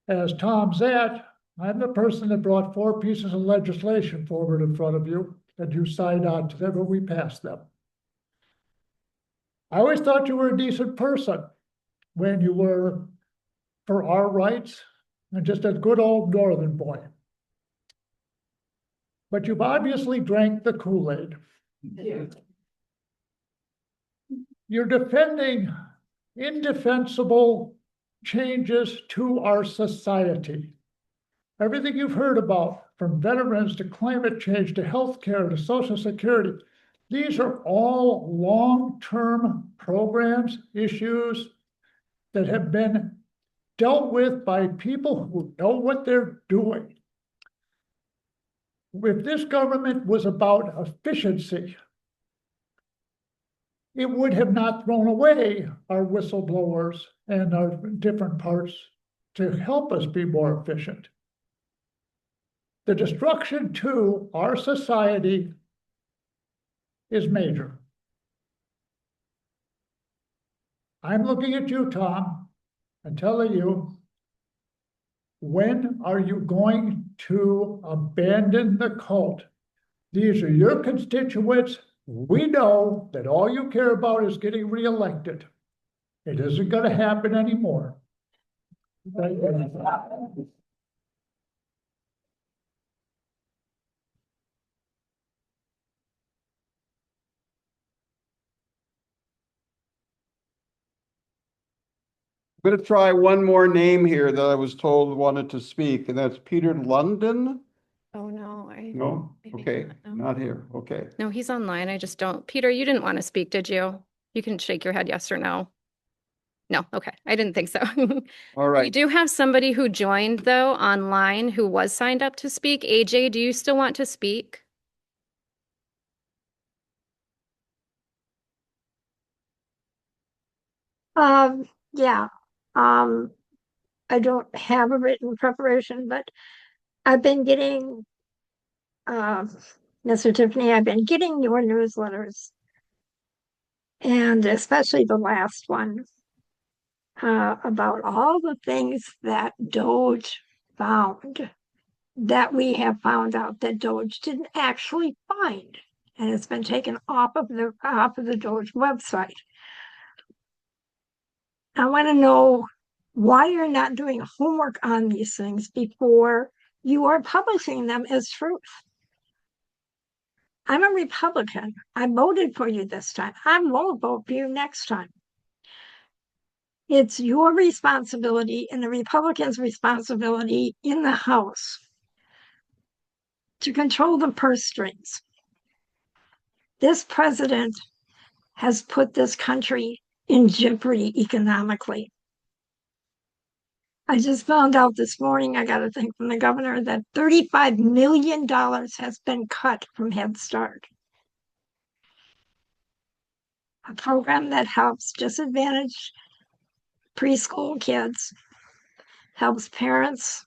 As Tom's at, I'm the person that brought 4 pieces of legislation forward in front of you, and you signed on to them and we passed them. I always thought you were a decent person when you were for our rights and just a good old Northern boy. But you've obviously drank the Kool-Aid. Yeah. You're defending indefensible changes to our society. Everything you've heard about, from veterans to climate change to healthcare to Social Security, these are all long-term programs, issues that have been dealt with by people who know what they're doing. If this government was about efficiency, it would have not thrown away our whistleblowers and our different parts to help us be more efficient. The destruction to our society is major. I'm looking at you, Tom, and telling you, when are you going to abandon the cult? These are your constituents. We know that all you care about is getting reelected. It isn't going to happen anymore. Thank you. I'm going to try one more name here that I was told wanted to speak, and that's Peter London. Oh, no. No? maybe Okay, no. not here. Okay. No, he's online. I just don't. Peter, you didn't want to speak, did you? You can shake your head yes or no. No, okay. I didn't think so. All We right. do have somebody who joined, though, online who was signed up to speak. AJ, do you still want to speak? Yeah. I don't have a written preparation, but I've been getting, Mr. Tiffany, I've been getting your newsletters. And especially the last one, about all the things that Doge found that we have found out that Doge didn't actually find. And it's been taken off of the Doge website. I want to know why you're not doing homework on these things before you are publishing them as truth. I'm a Republican. I voted for you this time. I won't vote for you next time. It's your responsibility and the Republicans' responsibility in the House to control the purse strings. This president has put this country in jeopardy economically. I just found out this morning, I got a thing from the governor, that $35 million has been cut from Head Start. A program that helps disadvantaged preschool kids, helps parents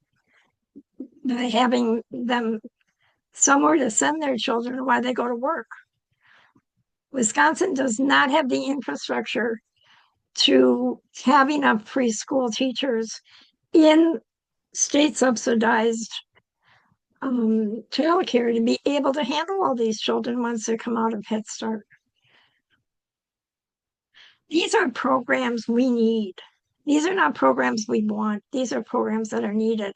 by having them somewhere to send their children while they go to work. Wisconsin does not have the infrastructure to have enough preschool teachers in state subsidized childcare to be able to handle all these children once they come out of Head Start. These are programs we need. These are not programs we want. These are programs that are needed.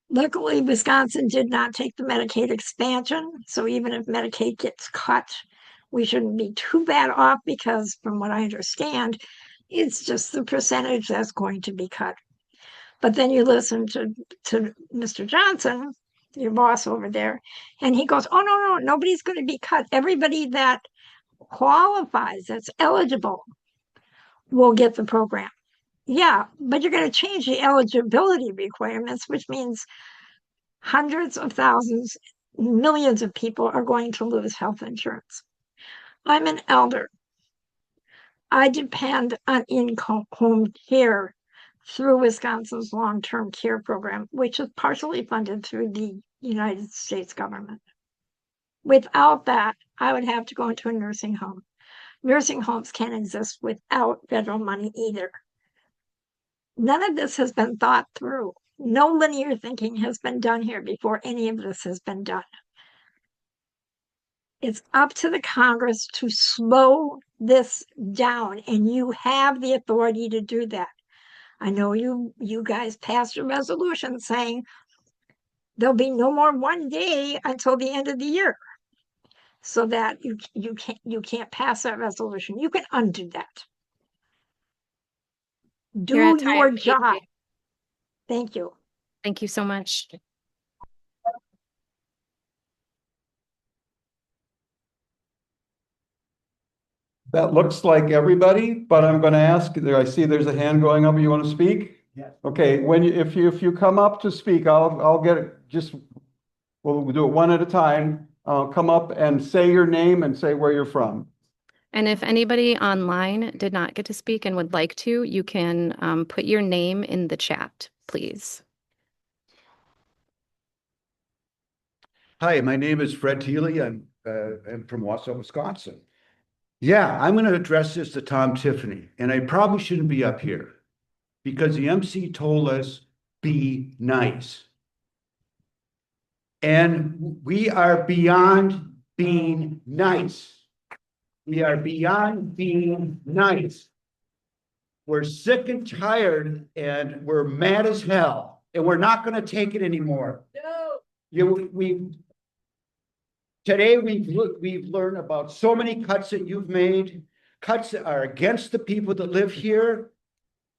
Luckily, Wisconsin did not take the Medicaid expansion. So even if Medicaid gets cut, we shouldn't be too bad off because from what I understand, it's just the percentage that's going to be cut. But then you listen to Mr. Johnson, your boss over there, and he goes, oh, no, nobody's going to be cut. Everybody that qualifies, that's eligible, will get the program. Yeah, but you're going to change the eligibility requirements, which means hundreds of thousands, millions of people are going to lose health insurance. I'm an elder. I depend on in-home care through Wisconsin's long-term care program, which is partially funded through the United States government. Without that, I would have to go into a nursing home. Nursing homes can't exist without federal money either. None of this has been thought through. No linear thinking has been done here before any of this has been done. It's up to the Congress to slow this down, and you have the authority to do that. I know you guys passed a resolution saying there'll be no more 1 day until the end of the year, so that you can't pass that resolution. You can undo that. Do your job. Thank you. Thank you so much. That looks like everybody, but I'm going to ask, I see there's a hand going up. You want to speak? Yes. Okay, if you come up to speak, I'll get it, we'll do it one at a time. Come up and say your name and say where you're from. And if anybody online did not get to speak and would like to, you can put your name in the chat, please. Hi, my name is Fred Healy. I'm from Wausau, Wisconsin. Yeah, I'm going to address this to Tom Tiffany, and I probably shouldn't be up here because the MC told us be nice. And we are beyond being nice. We are beyond being nice. We're sick and tired and we're mad as hell and we're not going to take it anymore. No. Today we've learned about so many cuts that you've made, cuts that are against the people that live here,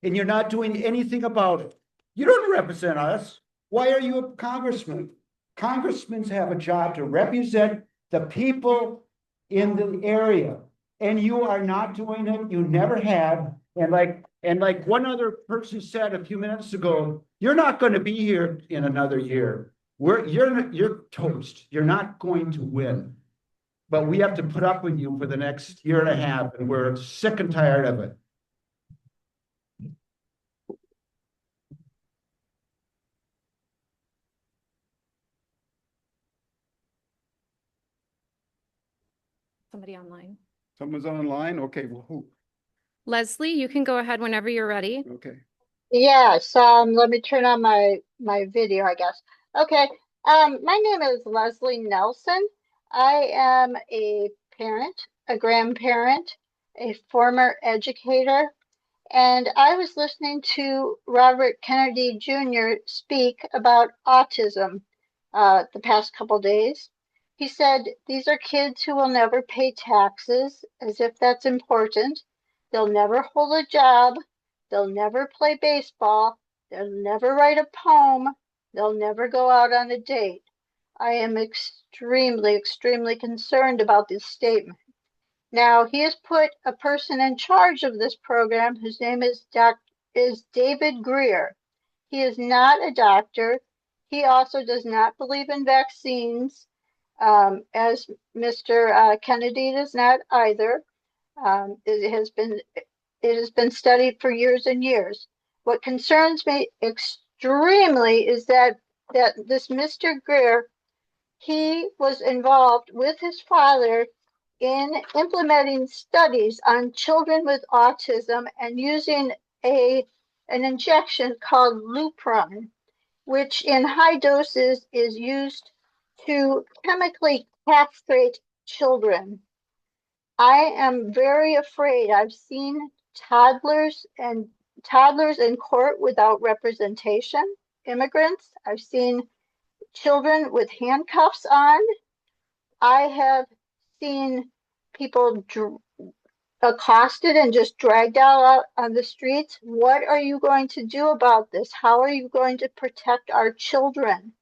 and you're not doing anything about it. You don't represent us. Why are you a congressman? Congressmen have a job to represent the people in the area, and you are not doing it. You never have. And like one other person said a few minutes ago, you're not going to be here in another year. You're toast. You're not going to win. But we have to put up with you for the next year and a half, and we're sick and tired of it. Somebody online. Someone's online? Okay, well, who? Leslie, you can go ahead whenever you're ready. Okay. Yes, let me turn on my video, I guess. Okay, my name is Leslie Nelson. I am a parent, a grandparent, a former educator, and I was listening to Robert Kennedy Jr. speak about autism the past couple days. He said, these are kids who will never pay taxes, as if that's important. They'll never hold a job. They'll never play baseball. They'll never write a poem. They'll never go out on a date. I am extremely, extremely concerned about this statement. Now, he has put a person in charge of this program whose name is David Greer. He is not a doctor. He also does not believe in vaccines, as Mr. Kennedy does not either. It has been studied for years and years. What concerns me extremely is that this Mr. Greer, he was involved with his father in implementing studies on children with autism and using an injection called Lupron, which in high doses is used to chemically castrate children. I am very afraid. I've seen toddlers in court without representation, immigrants. I've seen children with handcuffs on. I have seen people accosted and just dragged out on the streets. What are you going to do about this? How are you going to protect our children?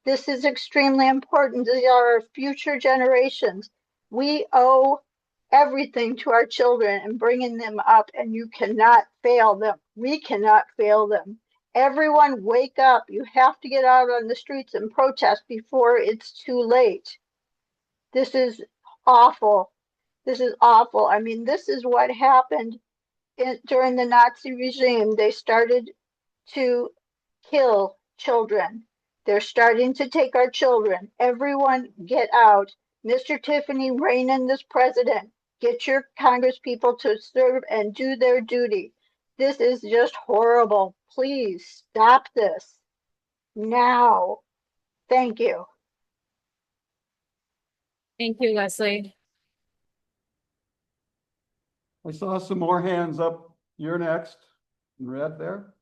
This is extremely important. These are our future generations. We owe everything to our children and bringing them up, and you cannot fail them. We cannot fail them. Everyone wake up. You have to get out on the streets and protest before it's too late. This is awful. This is awful. I mean, this is what happened during the Nazi regime. They started to kill children. They're starting to take our children. Everyone get out. Mr. Tiffany, rein in this president. Get your Congress people to serve and do their duty. This is just horrible. Please stop this now. Thank you. Thank you, Leslie. I saw some more hands up. You're next. In red there.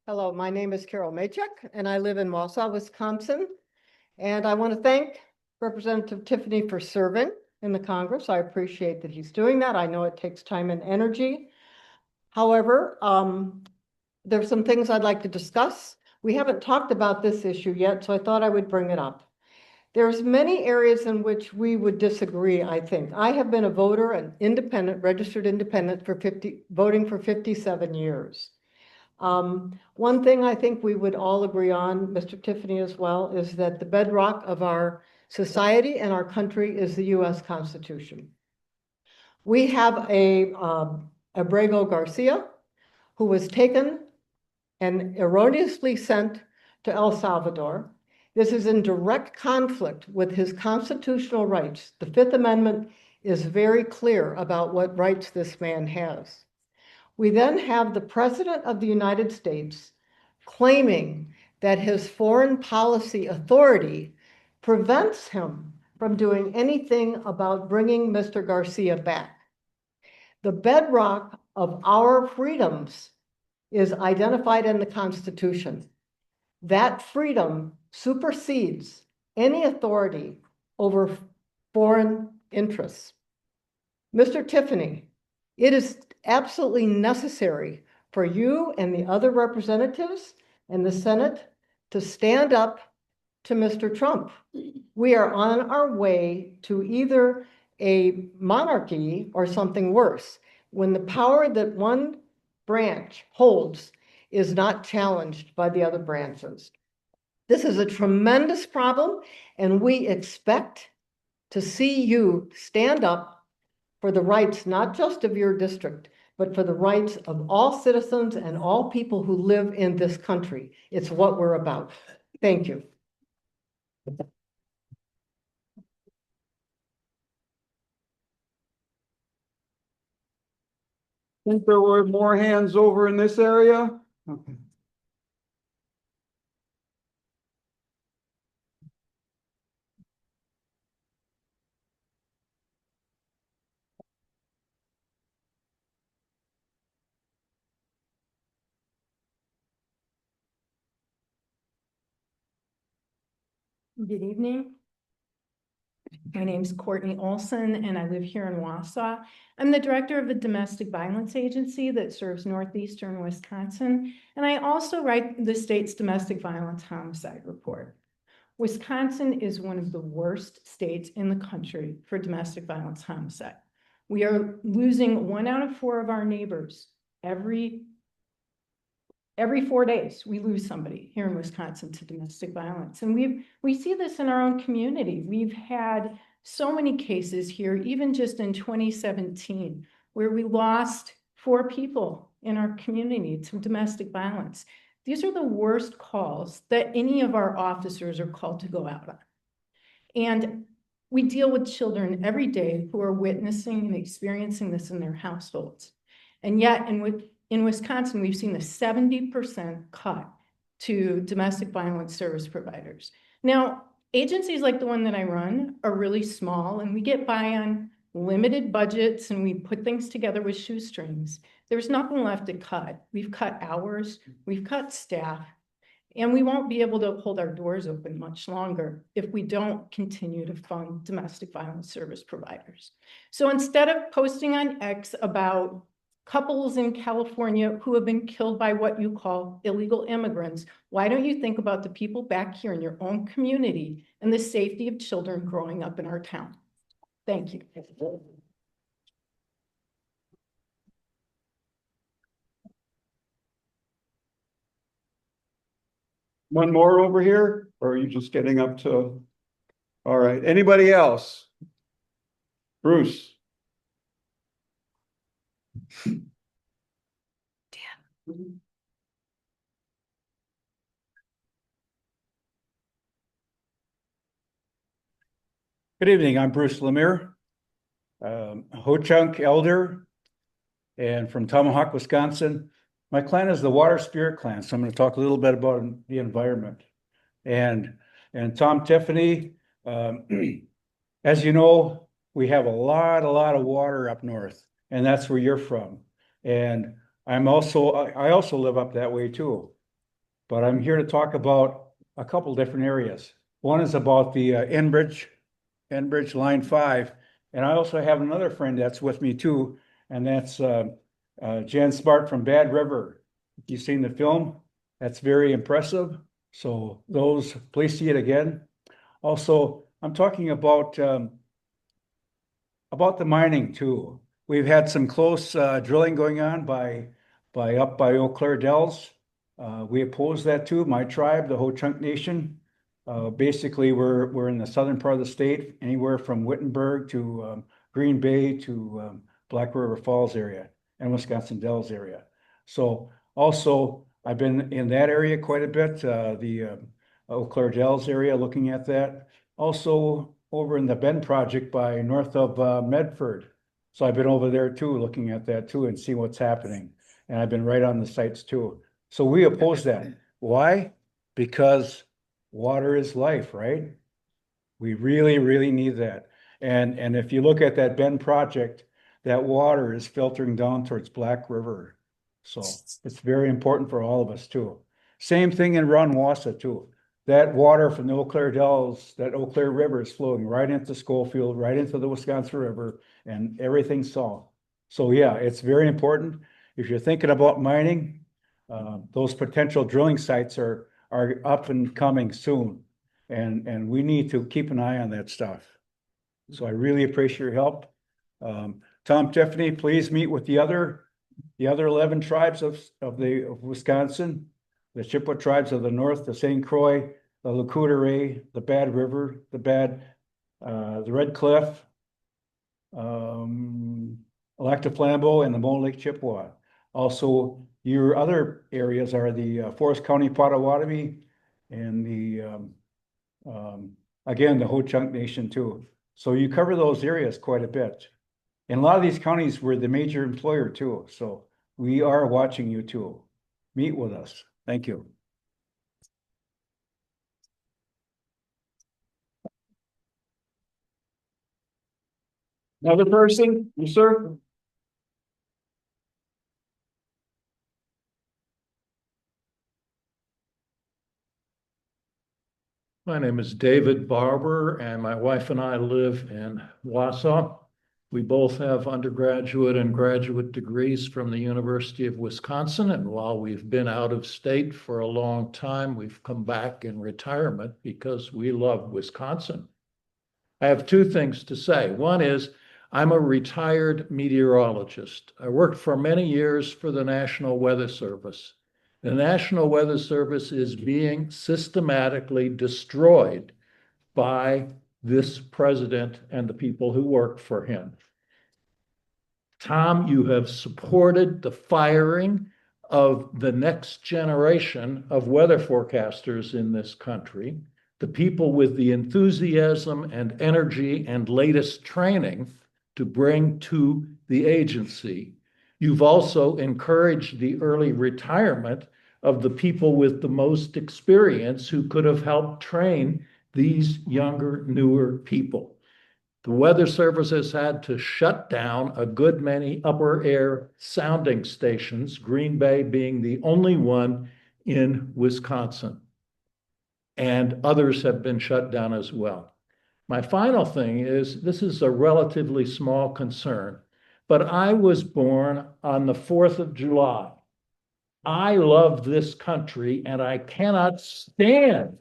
Hello, my name is Carol Maychek, and I live in Wausau, Wisconsin. And I want to thank Representative Tiffany for serving in the Congress. I appreciate that he's doing that. I know it takes time and energy. However, there's some things I'd like to discuss. We haven't talked about this issue yet, so I thought I would bring it up. There's many areas in which we would disagree, I think. I have been a voter, an independent, registered independent voting for 57 years. One thing I think we would all agree on, Mr. Tiffany as well, is that the bedrock of our society and our country is the U.S. Constitution. We have Abrego Garcia, who was taken and erroneously sent to El Salvador. This is in direct conflict with his constitutional rights. The Fifth Amendment is very clear about what rights this man has. We then have the President of the United States claiming that his foreign policy authority prevents him from doing anything about bringing Mr. Garcia back. The bedrock of our freedoms is identified in the Constitution. That freedom supersedes any authority over foreign interests. Mr. Tiffany, it is absolutely necessary for you and the other representatives and the Senate to stand up to Mr. Trump. We are on our way to either a monarchy or something worse, when the power that one branch holds is not challenged by the other branches. This is a tremendous problem, and we expect to see you stand up for the rights, not just of your district, but for the rights of all citizens and all people who live in this country. It's what we're about. Thank you. I think there were more hands over in this area. Okay. Good evening. My name is Courtney Olson, and I live here in Wausau. I'm the director of a domestic violence agency that serves northeastern Wisconsin, and I also write the state's domestic violence homicide report. Wisconsin is one of the worst states in the country for domestic violence homicide. We are losing 1 out of 4 of our neighbors every 4 days. We lose somebody here in Wisconsin to domestic violence. And we see this in our own community. We've had so many cases here, even just in 2017, where we lost 4 people in our community to domestic violence. These are the worst calls that any of our officers are called to go out on. And we deal with children every day who are witnessing and experiencing this in their households. And yet in Wisconsin, we've seen a 70% cut to domestic violence service providers. Now, agencies like the one that I run are really small, and we get by on limited budgets, and we put things together with shoestrings. There's nothing left to cut. We've cut hours, we've cut staff, and we won't be able to hold our doors open much longer if we don't continue to fund domestic violence service providers. So instead of posting on X about couples in California who have been killed by what you call illegal immigrants, why don't you think about the people back here in your own community and the safety of children growing up in our town? Thank you. One more over here, or are you just getting up to? All right, anybody else? Bruce? Good evening, I'm Bruce Lemire, Ho-Chunk elder, and from Tomahawk, Wisconsin. My clan is the Water Spirit Clan, so I'm going to talk a little bit about the environment. And Tom Tiffany, as you know, we have a lot of water up north, and that's where you're from. And I also live up that way too. But I'm here to talk about a couple different areas. One is about the Enbridge Line 5. And I also have another friend that's with me too, and that's Jan Smart from Bad River. If you've seen the film, that's very impressive. So please see it again. Also, I'm talking about the mining too. We've had some close drilling going on up by Eau Claire Dells. We oppose that too. My tribe, the Ho-Chunk Nation. Basically, we're in the southern part of the state, anywhere from Wittenberg to Green Bay to Black River Falls area and Wisconsin Dells area. So also, I've been in that area quite a bit, the Eau Claire Dells area, looking at that. Also over in the Bend Project by north of Medford. So I've been over there too, looking at that too and see what's happening. And I've been right on the sites too. So we oppose that. Why? Because water is life, right? We really need that. And if you look at that Bend project, that water is filtering down towards Black River. So it's very important for all of us too. Same thing in around Wausau too. That water from the Eau Claire Dells, that Eau Claire River is flowing right into Schofield, right into the Wisconsin River, and everything's salt. So yeah, it's very important. If you're thinking about mining, those potential drilling sites are up and coming soon. And we need to keep an eye on that stuff. So I really appreciate your help. Tom Tiffany, please meet with the other 11 tribes of Wisconsin, the Chippewa tribes of the north, the St. Croix, the Lakota, the Bad River, the Red Cliff, Electa Flambeau, and the Moon Lake Chippewa. Also, your other areas are the Forest County Potawatomi and again, the Ho-Chunk Nation too. So you cover those areas quite a bit. In a lot of these counties, we're the major employer too. So we are watching you too. Meet with us. Thank you. Another person, you sir? My name is David Barber, and my wife and I live in Wausau. We both have undergraduate and graduate degrees from the University of Wisconsin, and while we've been out of state for a long time, we've come back in retirement because we love Wisconsin. I have two things to say. One is, I'm a retired meteorologist. I worked for many years for the National Weather Service. The National Weather Service is being systematically destroyed by this president and the people who work for him. Tom, you have supported the firing of the next generation of weather forecasters in this country, the people with the enthusiasm and energy and latest training to bring to the agency. You've also encouraged the early retirement of the people with the most experience who could have helped train these younger, newer people. The Weather Service has had to shut down a good many upper air sounding stations, Green Bay being the only one in Wisconsin. And others have been shut down as well. My final thing is, this is a relatively small concern, but I was born on the 4th of July. I love this country and I cannot stand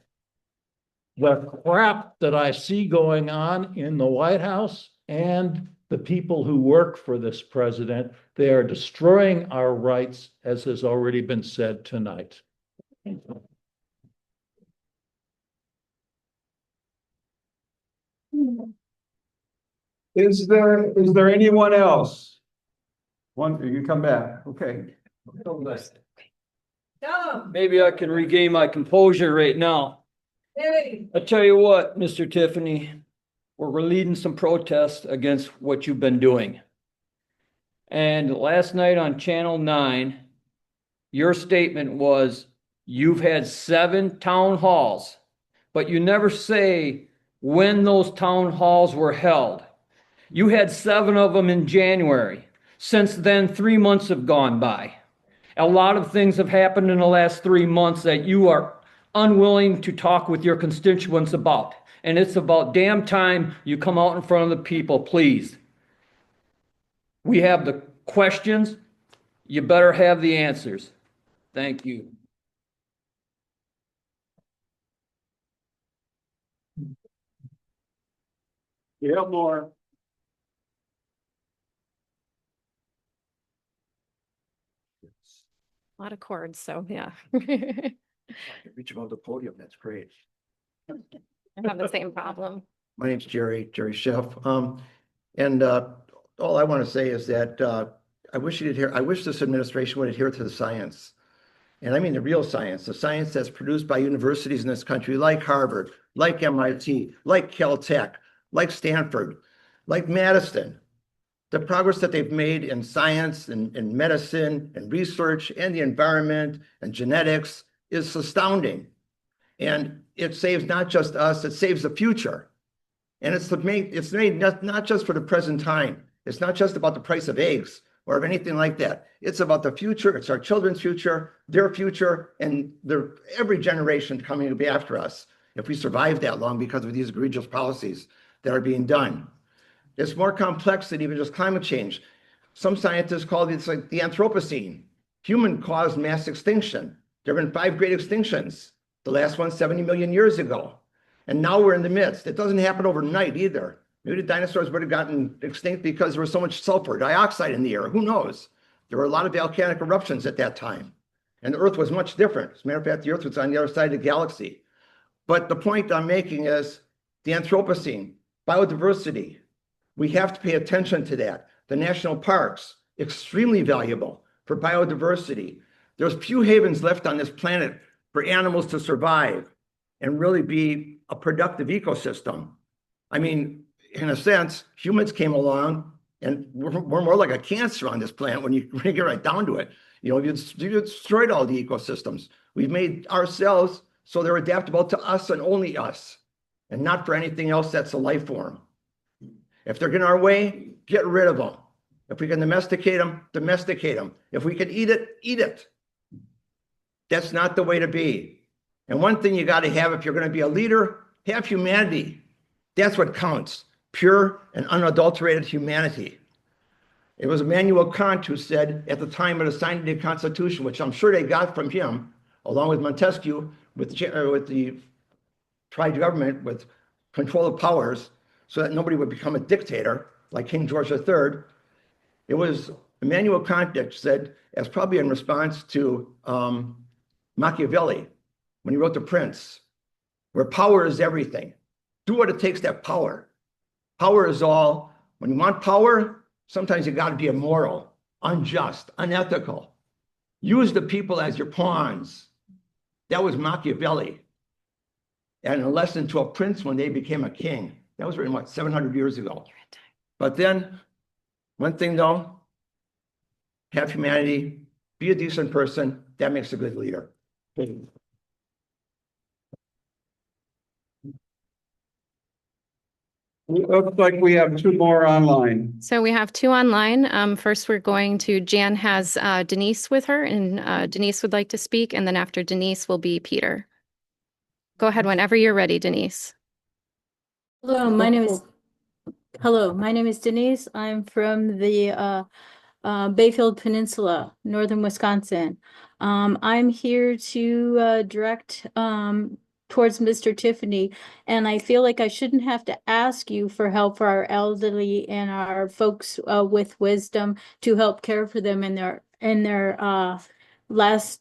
the crap that I see going on in the White House and the people who work for this president. They are destroying our rights, as has already been said tonight. Is there anyone else? One, you come back, okay. Maybe I can regain my composure right now. I tell you what, Mr. Tiffany, we're leading some protests against what you've been doing. And last night on Channel 9, your statement was, you've had 7 town halls, but you never say when those town halls were held. You had 7 of them in January. Since then, 3 months have gone by. A lot of things have happened in the last 3 months that you are unwilling to talk with your constituents about. And it's about damn time you come out in front of the people, please. We have the questions. You better have the answers. Thank you. Yeah, more. A lot of chords, so yeah. Reach above the podium, that's great. I have the same problem. My name's Jerry Schiff. All I want to say is that I wish this administration would adhere to the science. And I mean the real science, the science that's produced by universities in this country, like Harvard, like MIT, like Caltech, like Stanford, like Madison. The progress that they've made in science and medicine and research and the environment and genetics is astounding. And it saves not just us, it saves the future. And it's made not just for the present time. It's not just about the price of eggs or of anything like that. It's about the future. It's our children's future, their future, and every generation coming to be after us if we survive that long because of these egregious policies that are being done. It's more complex than even just climate change. Some scientists call it like the Anthropocene, human-caused mass extinction. There have been 5 great extinctions. The last one 70 million years ago. And now we're in the midst. It doesn't happen overnight either. Maybe the dinosaurs would have gotten extinct because there was so much sulfur dioxide in the air. Who knows? There were a lot of volcanic eruptions at that time. And the Earth was much different. As a matter of fact, the Earth was on the other side of the galaxy. But the point I'm making is the Anthropocene, biodiversity. We have to pay attention to that. The national parks, extremely valuable for biodiversity. There's few havens left on this planet for animals to survive and really be a productive ecosystem. I mean, in a sense, humans came along and we're more like a cancer on this planet when you get right down to it. You know, you destroyed all the ecosystems. We've made ourselves so they're adaptable to us and only us, and not for anything else that's a life form. If they're getting our way, get rid of them. If we can domesticate them, domesticate them. If we can eat it, eat it. That's not the way to be. And one thing you got to have if you're going to be a leader, have humanity. That's what counts. Pure and unadulterated humanity. It was Immanuel Kant who said at the time of the signing of the Constitution, which I'm sure they got from him, along with Montesquieu, with the tried government, with control of powers, so that nobody would become a dictator like King George III. It was Immanuel Kant that said, as probably in response to Machiavelli, when he wrote The Prince, where power is everything. Do what it takes to have power. Power is all. When you want power, Sometimes you got to be immoral, unjust, unethical. Use the people as your pawns. That was Machiavelli. And a lesson to a prince when they became a king. That was written, what, 700 years ago. But then, one thing though, have humanity, be a decent person. That makes a good leader. Looks like we have two more online. So we have two online. First, we're going to, Jan has Denise with her, and Denise would like to speak, and then after Denise will be Peter. Go ahead whenever you're ready, Denise. Hello, my name is Denise. I'm from the Bayfield Peninsula, northern Wisconsin. I'm here to direct towards Mr. Tiffany, and I feel like I shouldn't have to ask you for help for our elderly and our folks with wisdom to help care for them in their last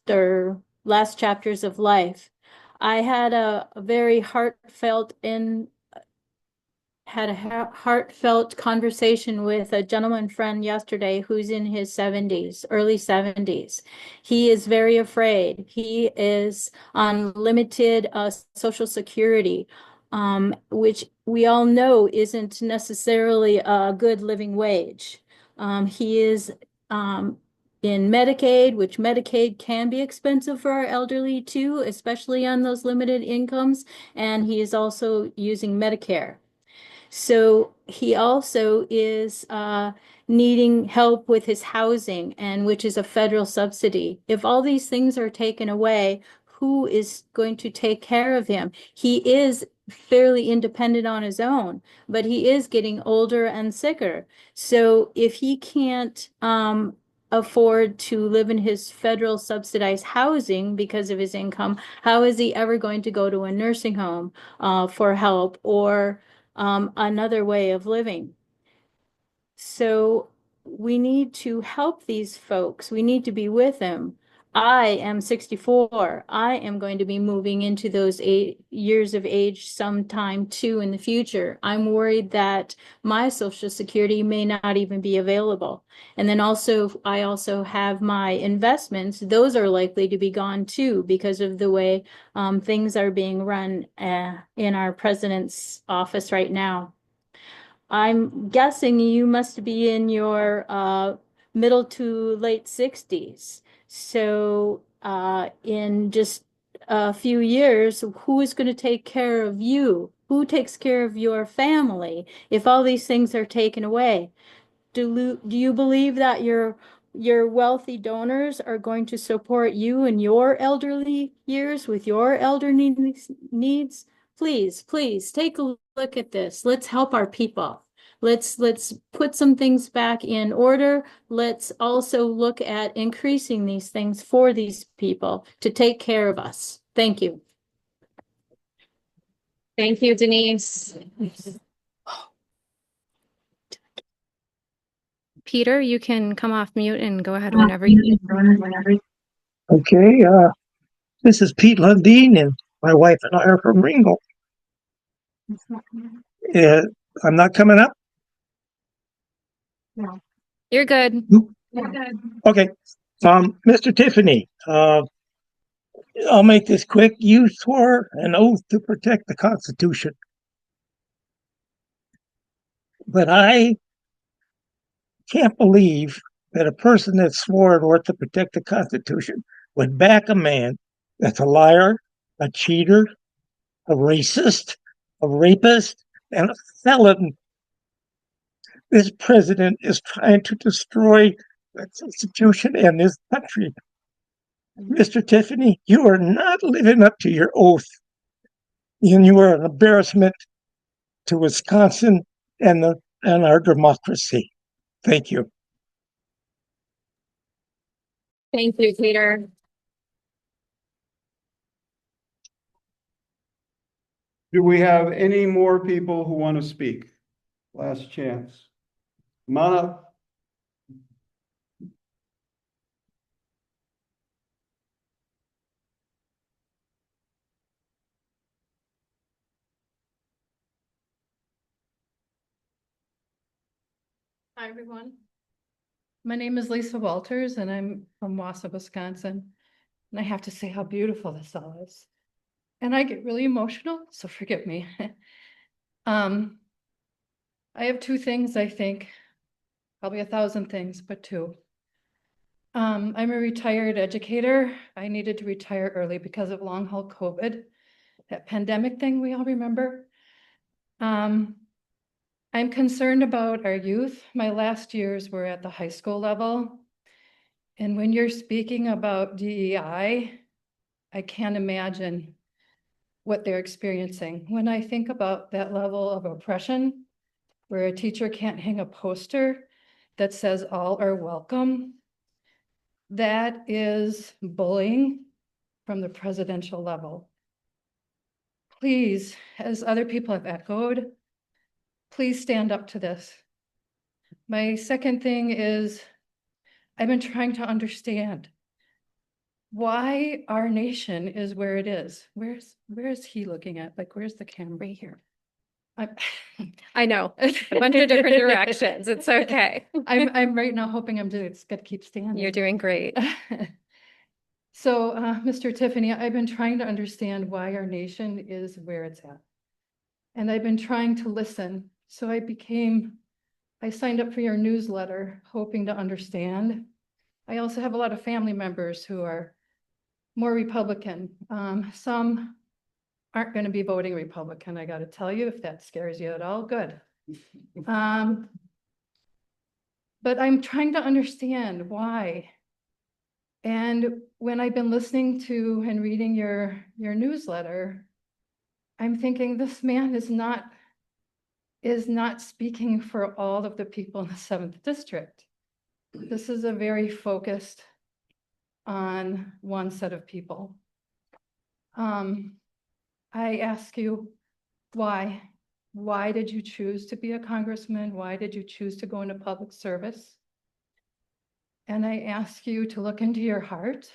chapters of life. I had a very heartfelt conversation with a gentleman friend yesterday who's in his 70s, early 70s. He is very afraid. He is on limited Social Security, which we all know isn't necessarily a good living wage. He is in Medicaid, which Medicaid can be expensive for our elderly too, especially on those limited incomes. And he is also using Medicare. So he also is needing help with his housing, and which is a federal subsidy. If all these things are taken away, who is going to take care of him? He is fairly independent on his own, but he is getting older and sicker. So if he can't afford to live in his federal subsidized housing because of his income, how is he ever going to go to a nursing home for help or another way of living? So we need to help these folks. We need to be with them. I am 64. I am going to be moving into those 8 years of age sometime too in the future. I'm worried that my Social Security may not even be available. And then also, I also have my investments. Those are likely to be gone too because of the way things are being run in our president's office right now. I'm guessing you must be in your middle to late 60s. So in just a few years, who is going to take care of you? Who takes care of your family if all these things are taken away? Do you believe that your wealthy donors are going to support you in your elderly years with your elderly needs? Please take a look at this. Let's help our people. Let's put some things back in order. Let's also look at increasing these things for these people to take care of us. Thank you. Thank you, Denise. Peter, you can come off mute and go ahead whenever you. Okay, this is Pete Lundeen, and my wife and I are from Ringo. I'm not coming up? No. You're good. You're good. Okay. Mr. Tiffany, I'll make this quick. You swore an oath to protect the Constitution. But I can't believe that a person that swore an oath to protect the Constitution would back a man that's a liar, a cheater, a racist, a rapist, and a felon. This president is trying to destroy the Constitution and this country. Mr. Tiffany, you are not living up to your oath. And you are an embarrassment to Wisconsin and our democracy. Thank you. Thank you, Peter. Do we have any more people who want to speak? Last chance. Come on up. Hi, everyone. My name is Lisa Walters and I'm from Wausau, Wisconsin. And I have to say how beautiful this all is. And I get really emotional, so forgive me. I have two things, I think, probably 1,000 things, but two. I'm a retired educator. I needed to retire early because of long haul COVID, that pandemic thing we all remember. I'm concerned about our youth. My last years were at the high school level. And when you're speaking about DEI, I can't imagine what they're experiencing. When I think about that level of oppression, where a teacher can't hang a poster that says all are welcome, that is bullying from the presidential level. Please, as other people have echoed, please stand up to this. My second thing is, I've been trying to understand why our nation is where it is. Where's he looking at? Like, where's the camera here? I know, a bunch of different directions. It's okay. I'm right now hoping I'm just gonna keep standing. You're doing great. So, Mr. Tiffany, I've been trying to understand why our nation is where it's at. And I've been trying to listen. So I signed up for your newsletter, hoping to understand. I also have a lot of family members who are more Republican. Some aren't going to be voting Republican, I got to tell you, if that scares you at all, good. But I'm trying to understand why. And when I've been listening to and reading your newsletter, I'm thinking this man is not speaking for all of the people in the 7th District. This is a very focused on one set of people. I ask you, why? Why did you choose to be a congressman? Why did you choose to go into public service? And I ask you to look into your heart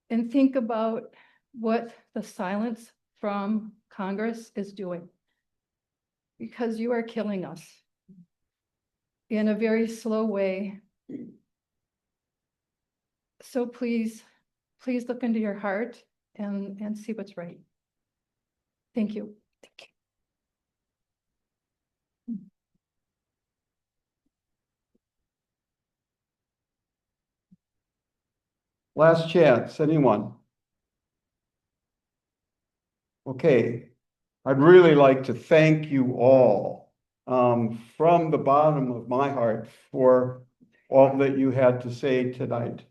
and think about what the silence from Congress is doing. Because you are killing us in a very slow way. So please look into your heart and see what's right. Thank you. Thank you. Last chance, anyone? Okay, I'd really like to thank you all from the bottom of my heart for all that you had to say tonight.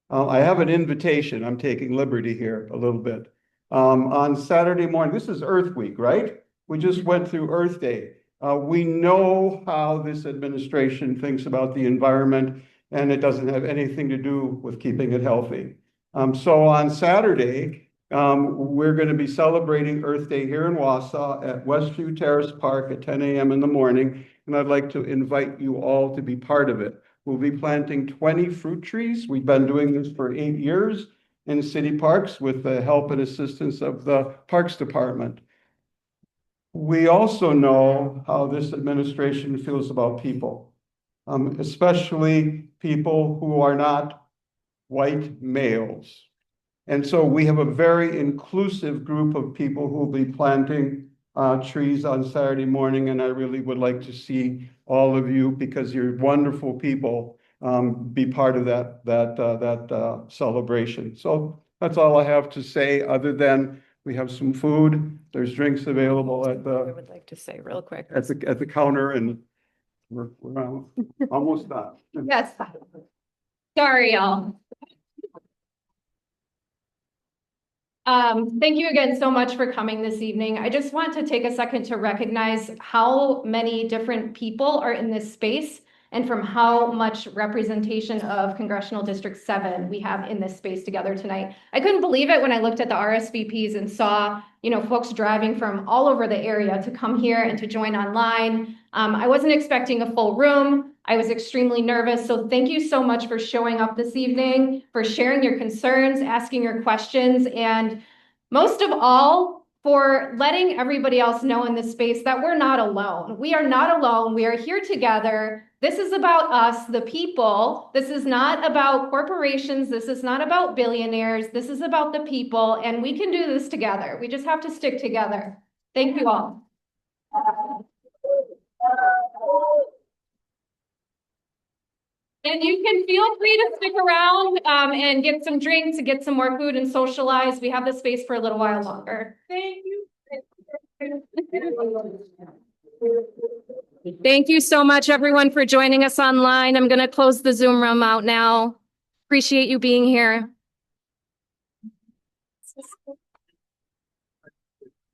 I have an invitation. I'm taking liberty here a little bit. On Saturday morning, this is Earth Week, right? We just went through Earth Day. We know how this administration thinks about the environment, and it doesn't have anything to do with keeping it healthy. So on Saturday, we're going to be celebrating Earth Day here in Wausau at Westview Terrace Park at 10 a.m. in the morning, and I'd like to invite you all to be part of it. We'll be planting 20 fruit trees. We've been doing this for 8 years in city parks with the help and assistance of the Parks Department. We also know how this administration feels about people, especially people who are not white males. And so we have a very inclusive group of people who will be planting trees on Saturday morning, and I really would like to see all of you, because you're wonderful people, be part of that celebration. So that's all I have to say, other than we have some food. There's drinks available at the. I would like to say real quick. At the counter, and we're almost done. Yes. Sorry, y'all. Thank you again so much for coming this evening. I just want to take a second to recognize how many different people are in this space and from how much representation of Congressional District 7 we have in this space together tonight. I couldn't believe it when I looked at the RSVPs and saw, folks driving from all over the area to come here and to join online. I wasn't expecting a full room. I was extremely nervous. So thank you so much for showing up this evening, for sharing your concerns, asking your questions, and most of all, for letting everybody else know in this space that we're not alone. We are not alone. We are here together. This is about us, the people. This is not about corporations. This is not about billionaires. This is about the people, and we can do this together. We just have to stick together. Thank you all. And you can feel free to stick around and get some drinks and get some more food and socialize. We have the space for a little while longer. Thank you. Thank you so much, everyone, for joining us online. I'm going to close the Zoom room out now. Appreciate you being here.